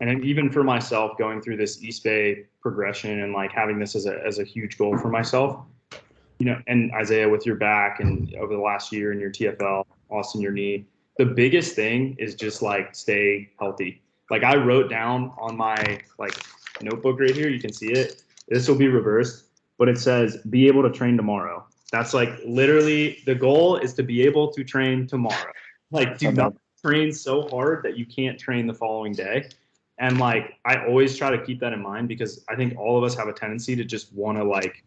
and even for myself going through this East Bay progression and like having this as a huge goal for myself, and Isaiah with your back and over the last year in your TFL, Austin, your knee, the biggest thing is just like stay healthy. Like I wrote down on my like notebook right here, you can see it. This will be reversed, but it says be able to train tomorrow. That's like literally the goal is to be able to train tomorrow. Like do not train so hard that you can't train the following day. And like I always try to keep that in mind because I think all of us have a tendency to just want to like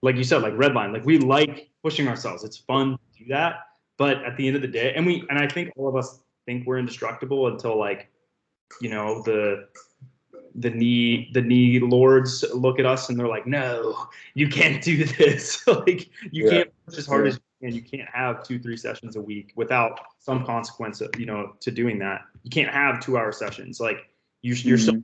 like you said, like redline, like we like pushing ourselves. It's fun to do that. But at the end of the day, and I think all of us think we're indestructible until like, you know, the knee lords look at us and they're like, no, you can't do this. Like you can't push as hard as you can. You can't have 2-3 sessions a week without some consequence of, you know, to doing that. You can't have 2-hour sessions. Like you're still,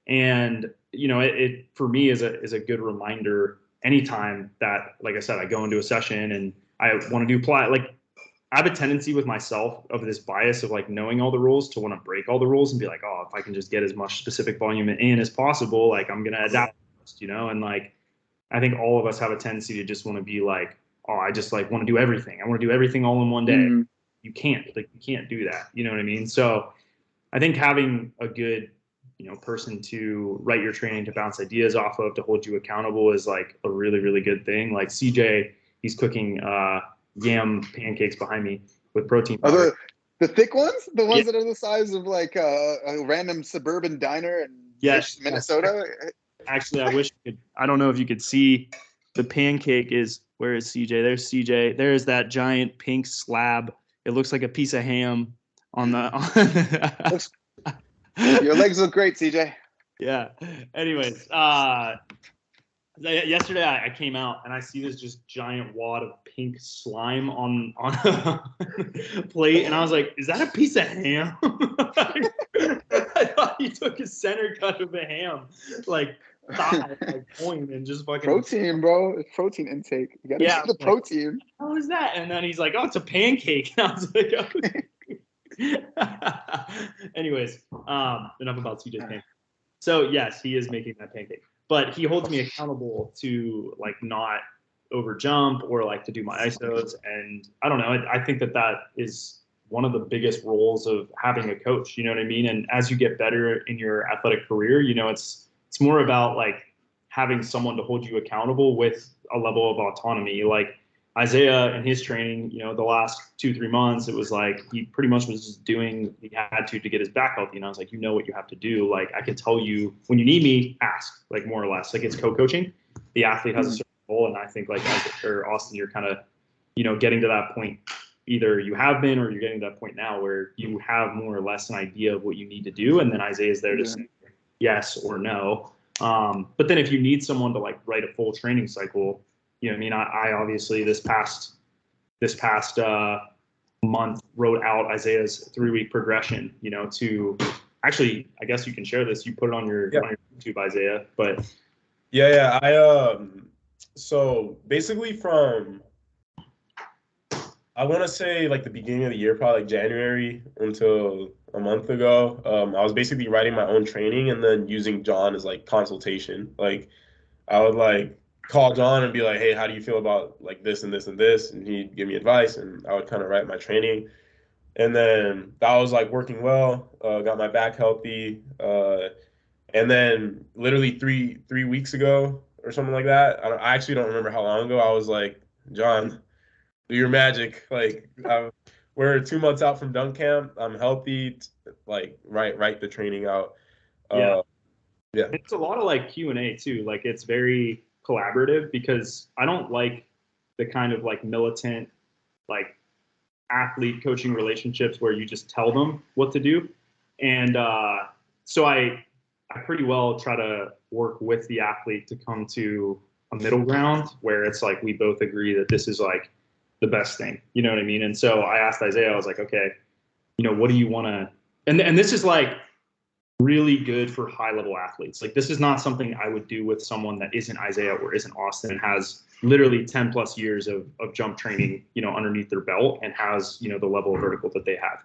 and you know, it for me is a good reminder anytime that, like I said, I go into a session and I want to do like I have a tendency with myself of this bias of like knowing all the rules to want to break all the rules and be like, oh, if I can just get as much specific volume in as possible, like I'm going to adapt, you know? And like, I think all of us have a tendency to just want to be like, oh, I just like want to do everything. I want to do everything all in one day. You can't do that. You know what I mean? So I think having a good, you know, person to write your training, to bounce ideas off of, to hold you accountable is like a really, really good thing. Like CJ, he's cooking, yam pancakes behind me with protein powder. The thick ones, the ones that are the size of like a random suburban diner in Minnesota. Actually, I wish you could. I don't know if you could see the pancake. Where is CJ? There's CJ. There's that giant pink slab. It looks like a piece of ham on the. Your legs look great, CJ. Yeah. Anyways, yesterday I came out and I see this just giant wad of pink slime on a plate, and I was like, "Is that a piece of ham?" I thought he took a center cut of a ham, like point, and just fucking protein, bro. It's protein intake. You gotta get the protein. How is that? And then he's like, "Oh, it's a pancake." And I was like, "Okay." Anyways, enough about CJ's pancake. So yes, he is making that pancake. But he holds me accountable to like not over jump or like to do my ISOs. And I don't know, I think that is one of the biggest roles of having a coach, you know what I mean? And as you get better in your athletic career, you know, it's more about like having someone to hold you accountable with a level of autonomy. Like Isaiah and his training, you know, the last 2-3 months, it was like he pretty much was just doing he had to get his back healthy. And I was like, you know what you have to do. Like I can tell you when you need me, ask, like more or less. Like it's co-coaching. The athlete has a certain goal, and I think like Austin, you're kind of, you know, getting to that point. Either you have been or you're getting to that point now where you have more or less an idea of what you need to do, and then Isaiah's there to say yes or no. But then if you need someone to like write a full training cycle, you know what I mean? I obviously this past month wrote out Isaiah's 3-week progression, you know, to actually, I guess you can share this. You put it on your YouTube, Isaiah, but so basically from, I want to say like the beginning of the year, probably like January until a month ago, I was basically writing my own training and then using John as like consultation. Like I would like call John and be like, hey, how do you feel about like this and this and this? And he'd give me advice, and I would kind of write my training. And then that was like working well, got my back healthy. And then literally three weeks ago or something like that, I actually don't remember how long ago, I was like, John, do your magic. Like we're 2 months out from dunk camp. I'm healthy. Like write the training out. Yeah. It's a lot of like Q&A too. Like it's very collaborative, because I don't like the kind of like militant, like athlete coaching relationships where you just tell them what to do. And so I pretty well try to work with the athlete to come to a middle ground where it's like we both agree that this is like the best thing, you know what I mean? And so I asked Isaiah, I was like, okay, you know, what do you want to, and this is like really good for high level athletes. Like this is not something I would do with someone that isn't Isaiah or isn't Austin and has literally 10 plus years of jump training, you know, underneath their belt and has, you know, the level of vertical that they have.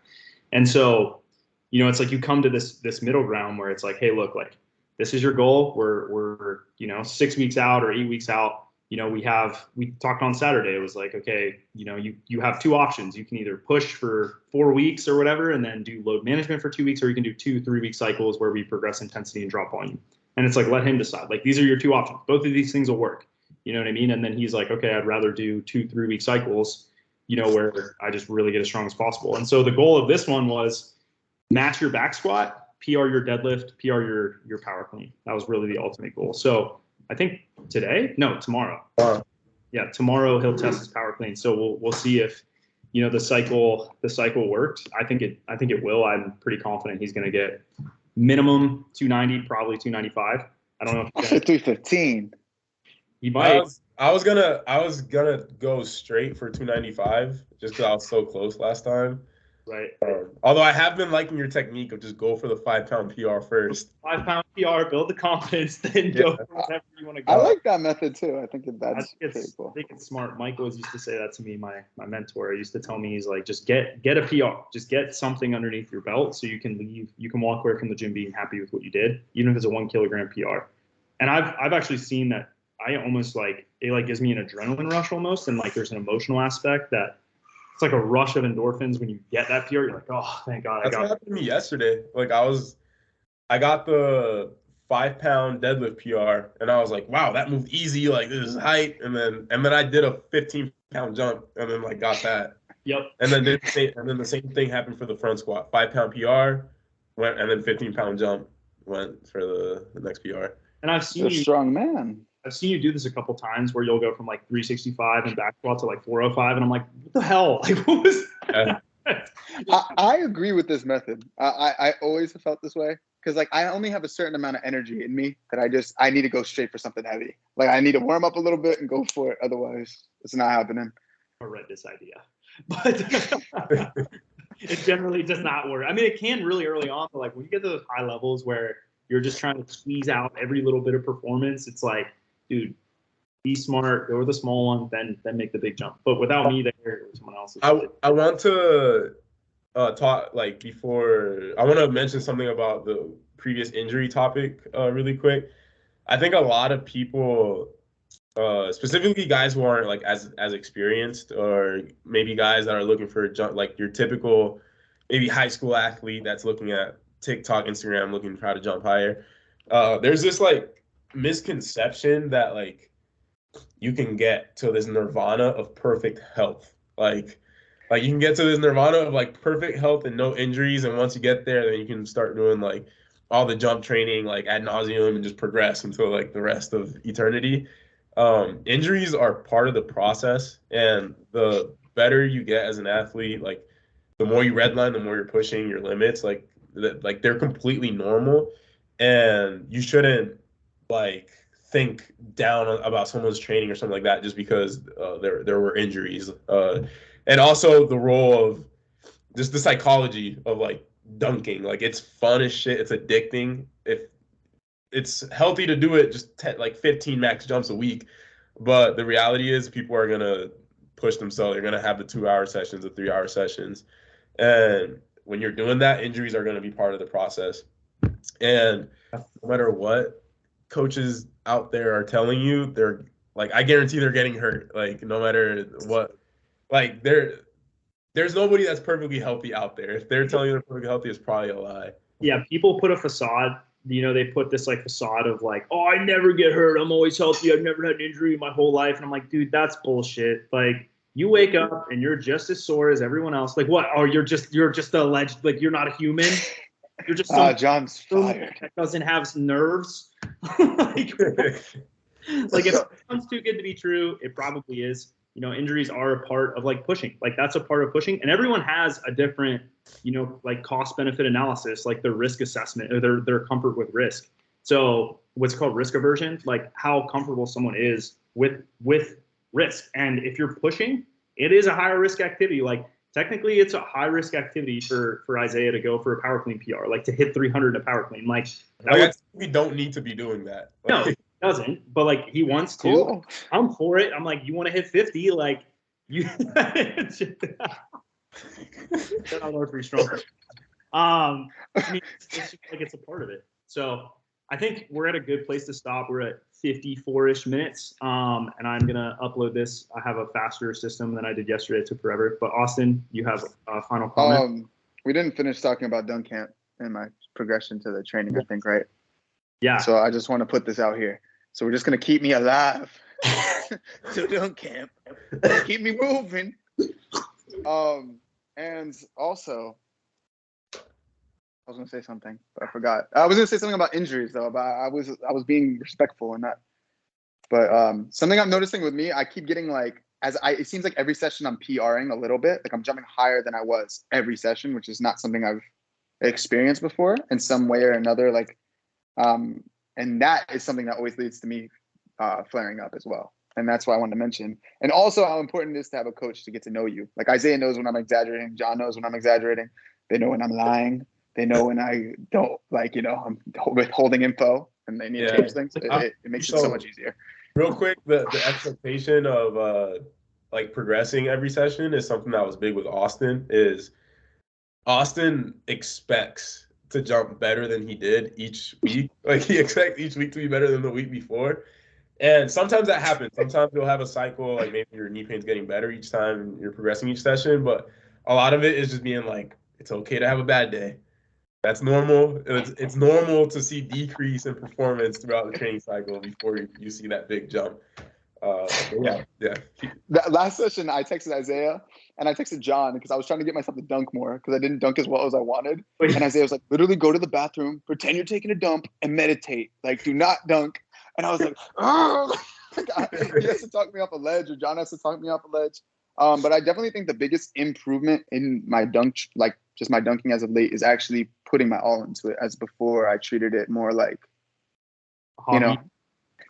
And so, you know, it's like you come to this middle ground where it's like, hey, look, like this is your goal. We're, you know, 6 weeks out or 8 weeks out. You know, we talked on Saturday. It was like, okay, you know, you have 2 options. You can either push for 4 weeks or whatever, and then do load management for 2 weeks, or you can do 2-3 week cycles where we progress intensity and drop volume. And it's like, let him decide. Like, these are your 2 options. Both of these things will work. You know what I mean? And then he's like, okay, I'd rather do 2-3 week cycles, you know, where I just really get as strong as possible. And so the goal of this one was match your back squat, PR your deadlift, PR your power clean. That was really the ultimate goal. So I think today. No, tomorrow. Wow. Yeah, tomorrow he'll test his power clean. So we'll see if the cycle worked. I think it will. I'm pretty confident he's going to get minimum 290, probably 295. I don't know. I said 315. He might. I was gonna go straight for 295 just because I was so close last time. Right. Although I have been liking your technique of just go for the 5-pound PR first. 5-pound PR, build the confidence, then go for whatever you want to go. I like that method too. I think that's pretty cool. I think it's smart. Mike always used to say that to me, my mentor. He used to tell me, he's like, just get a PR, just get something underneath your belt so you can walk away from the gym being happy with what you did, even if it's a 1 kilogram PR. And I've actually seen that. I almost it gives me an adrenaline rush almost, and like there's an emotional aspect that it's like a rush of endorphins when you get that PR. You're like, oh, thank God. That's what happened to me yesterday. Like I got the 5-pound deadlift PR, and I was like, wow, that moved easy. Like this is height, and then I did a 15-pound jump, and then like got that. Yep. And then the same thing happened for the front squat. 5-pound PR went, and then 15-pound jump went for the next PR. And I've seen You're a strong man. I've seen you do this a couple times where you'll go from like 365 and back squat to like 405, and I'm like, what the hell? Like, what was that? I agree with this method. I always have felt this way because like I only have a certain amount of energy in me that I need to go straight for something heavy. Like I need to warm up a little bit and go for it. Otherwise, it's not happening. I read this idea, but it generally does not work. I mean, it can really early on, but like when you get to those high levels where you're just trying to squeeze out every little bit of performance, it's like, dude, be smart, go with the small one, then make the big jump. But without me there, or someone else. I want to talk before. I want to mention something about the previous injury topic really quick. I think a lot of people, specifically guys who aren't like as experienced, or maybe guys that are looking for a jump, like your typical maybe high school athlete that's looking at TikTok, Instagram, looking for how to jump higher. There's this like misconception that like you can get to this nirvana of perfect health. Like you can get to this nirvana of like perfect health and no injuries, and once you get there, then you can start doing like all the jump training like ad nauseum and just progress until like the rest of eternity. Injuries are part of the process, and the better you get as an athlete, like the more you redline, the more you're pushing your limits. Like they're completely normal, and you shouldn't like think down about someone's training or something like that just because there were injuries. And also the role of just the psychology of like dunking. Like it's fun as shit. It's addicting. If it's healthy to do it, just like 15 max jumps a week. But the reality is people are gonna push themselves. They're gonna have the 2-hour sessions, the 3-hour sessions, and when you're doing that, injuries are gonna be part of the process. And no matter what coaches out there are telling you, they're like, I guarantee they're getting hurt. Like no matter what, like there's nobody that's perfectly healthy out there. If they're telling you they're perfectly healthy, it's probably a lie. Yeah, people put a facade. They put this like facade of like, oh, I never get hurt. I'm always healthy. I've never had an injury in my whole life. And I'm like, dude, that's bullshit. Like you wake up and you're just as sore as everyone else. Like what? Oh, you're just the alleged, like you're not a human. You're just John's fired. That doesn't have nerves. like if it sounds too good to be true, it probably is. Injuries are a part of like pushing. Like that's a part of pushing, and everyone has a different, like cost benefit analysis, like their risk assessment or their comfort with risk. So what's called risk aversion, like how comfortable someone is with risk. And if you're pushing, it is a higher risk activity. Like technically it's a high risk activity for Isaiah to go for a power clean PR, like to hit 300 in a power clean. Like we don't need to be doing that. No, he doesn't, but like he wants to. Cool. I'm for it. I'm like, you want to hit 50, like you that pretty strong. I mean, it's just like it's a part of it. So I think we're at a good place to stop. We're at 54-ish minutes. And I'm gonna upload this. I have a faster system than I did yesterday. It took forever. But Austin, you have a final comment? We didn't finish talking about dunk camp and my progression to the training, I think, right? Yeah. So I just want to put this out here. So we're just gonna keep me alive to dunk camp. Keep me moving. And also, I was gonna say something, but I forgot. I was gonna say something about injuries though, but I was being respectful and not But something I'm noticing with me, I keep getting like, it seems like every session I'm PRing a little bit. Like I'm jumping higher than I was every session, which is not something I've experienced before in some way or another. Like, and that is something that always leads to me flaring up as well. And that's why I wanted to mention. And also how important it is to have a coach to get to know you. Like Isaiah knows when I'm exaggerating. John knows when I'm exaggerating. They know when I'm lying. They know when I don't, like, you know, I'm withholding info and they need to change things. It makes it so much easier. Real quick, the expectation of like progressing every session is something that was big with Austin. Is Austin expects to jump better than he did each week. Like he expects each week to be better than the week before. And sometimes that happens. Sometimes you'll have a cycle, like maybe your knee pain's getting better each time and you're progressing each session. But a lot of it is just being like, it's okay to have a bad day. That's normal. It's normal to see decrease in performance throughout the training cycle before you see that big jump. Yeah. That last session, I texted Isaiah and I texted John because I was trying to get myself to dunk more because I didn't dunk as well as I wanted. And Isaiah was like, literally go to the bathroom, pretend you're taking a dump, and meditate. Like, do not dunk. And I was like, oh, he has to talk me off a ledge, or John has to talk me off a ledge. But I definitely think the biggest improvement in my dunk, like just my dunking as of late, is actually putting my all into it. As before, I treated it more like, you know,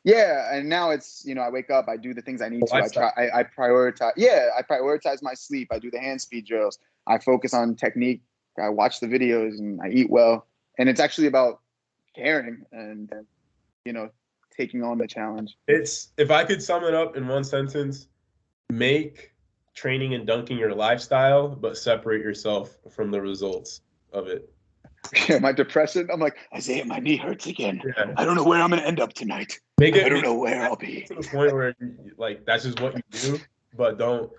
yeah. And now it's, you know, I wake up, I do the things I need to. I prioritize. Yeah, I prioritize my sleep. I do the hand speed drills. I focus on technique. I watch the videos and I eat well. And it's actually about caring and you know, taking on the challenge. It's, if I could sum it up in one sentence, make training and dunking your lifestyle, but separate yourself from the results of it. Yeah, my depression, I'm like, Isaiah, my knee hurts again. Yeah. I don't know where I'm going to end up tonight. I don't know where I'll be. To the point where, like, that's just what you do, but don't,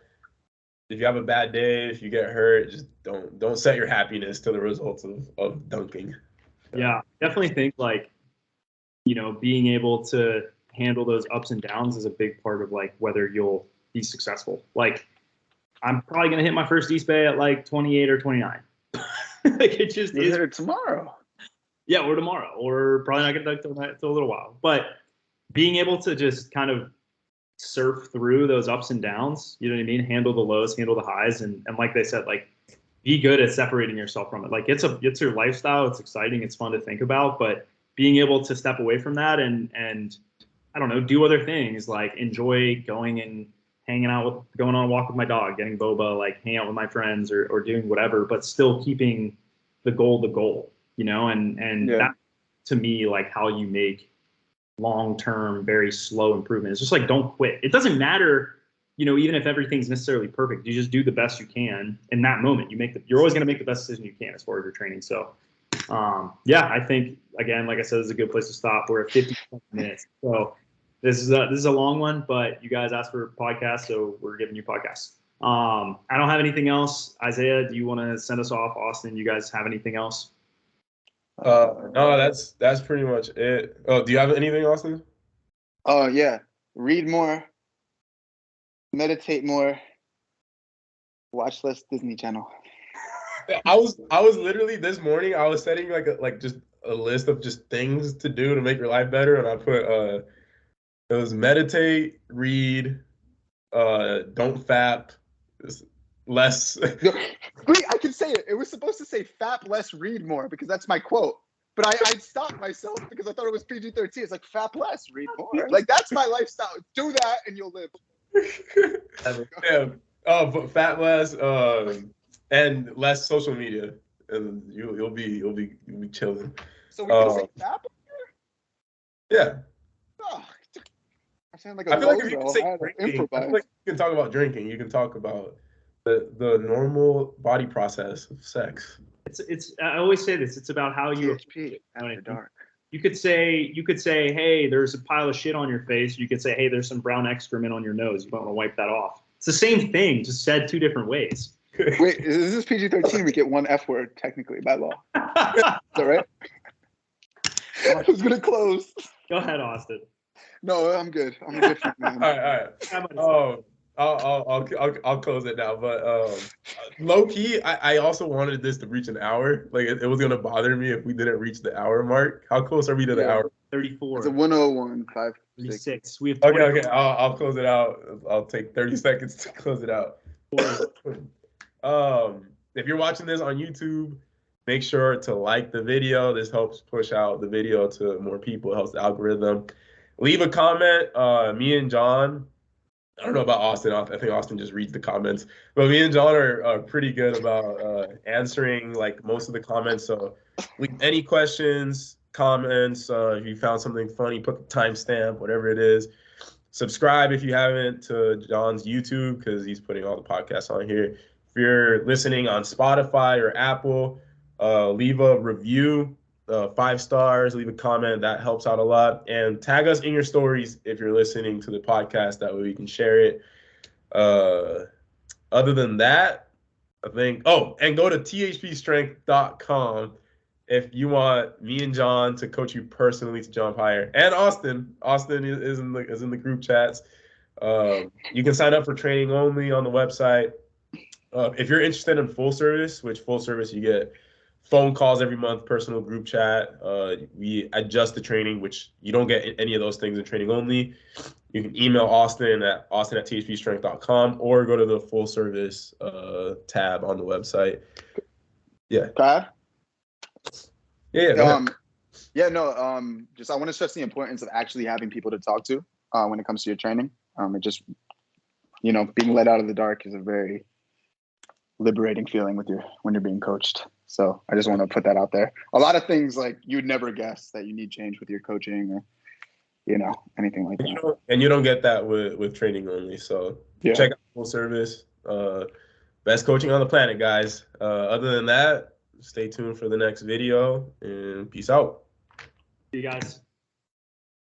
if you have a bad day, if you get hurt, just don't set your happiness to the results of dunking. Yeah, definitely think, like, you know, being able to handle those ups and downs is a big part of, like, whether you'll be successful. Like, I'm probably going to hit my first East Bay at like 28 or 29. Like, it just is. Hit it tomorrow. Yeah, or tomorrow, or probably not going to dunk till a little while. But being able to just kind of surf through those ups and downs, you know what I mean? Handle the lows, handle the highs, and like they said, like, be good at separating yourself from it. Like, it's your lifestyle. It's exciting. It's fun to think about, but being able to step away from that and I don't know, do other things, like enjoy going and hanging out with, going on a walk with my dog, getting boba, like hang out with my friends or doing whatever, but still keeping the goal, you know, and that, to me, like how you make long-term, very slow improvement. It's just like, don't quit. It doesn't matter, you know, even if everything's necessarily perfect, you just do the best you can in that moment. You're always going to make the best decision you can as far as your training. So yeah, I think, again, like I said, this is a good place to stop. We're at 50 minutes. So this is a long one, but you guys asked for a podcast, so we're giving you podcasts. I don't have anything else. Isaiah, do you want to send us off? Austin, you guys have anything else? No, that's pretty much it. Oh, do you have anything, Austin? Oh, yeah. Read more, meditate more, watch less Disney Channel. I was literally this morning, I was setting just a list of just things to do to make your life better, and I put it was meditate, read, don't fap, less. Wait, I can say it. It was supposed to say fap less, read more, because that's my quote. But I stopped myself because I thought it was PG-13. It's like fap less, read more. Like, that's my lifestyle. Do that and you'll live. Yeah. Oh, but fat less, and less social media, and you'll be chilling. So we can say fap? Yeah. Oh, I sound like I feel like if you can say drinking, I feel like you can talk about drinking. You can talk about the normal body process of sex. It's I always say this. It's about how you. After dark. You could say, hey, there's a pile of shit on your face. You could say, hey, there's some brown excrement on your nose. You might want to wipe that off. It's the same thing, just said two different ways. Wait, is this PG-13? We get one F word technically by law. Is that right? I was gonna close. Go ahead, Austin. No, I'm good. I'm a good friend, man. All right. I'll close it now. But low key, I also wanted this to reach an hour. Like, it was gonna bother me if we didn't reach the hour mark. How close are we to the hour? 34. It's a 101.5. 36. We have Okay, 20. okay. I'll close it out. I'll take 30 seconds to close it out. If you're watching this on YouTube, make sure to like the video. This helps push out the video to more people. It helps the algorithm. Leave a comment. Me and John, I don't know about Austin. I think Austin just reads the comments. But me and John are pretty good about answering like most of the comments. So leave any questions, comments. If you found something funny, put the timestamp, whatever it is. Subscribe if you haven't to John's YouTube because he's putting all the podcasts on here. If you're listening on Spotify or Apple, leave a review, 5 stars, leave a comment. That helps out a lot. And tag us in your stories if you're listening to the podcast. That way we can share it. Other than that, I think, and go to thpstrength.com if you want me and John to coach you personally to jump higher. And Austin is in the group chats. You can sign up for training only on the website. If you're interested in full service, which full service you get phone calls every month, personal group chat. We adjust the training, which you don't get any of those things in training only. You can email Austin at thpstrength.com or go to the full service tab on the website. Yeah. Pat? Yeah. Just I want to stress the importance of actually having people to talk to when it comes to your training. It just, being let out of the dark is a very liberating feeling when you're being coached. So I just want to put that out there. A lot of things like you'd never guess that you need change with your coaching or, anything like that. And you don't get that with training only. So check out full service. Best coaching on the planet, guys. Other than that, stay tuned for the next video and peace out. See you guys.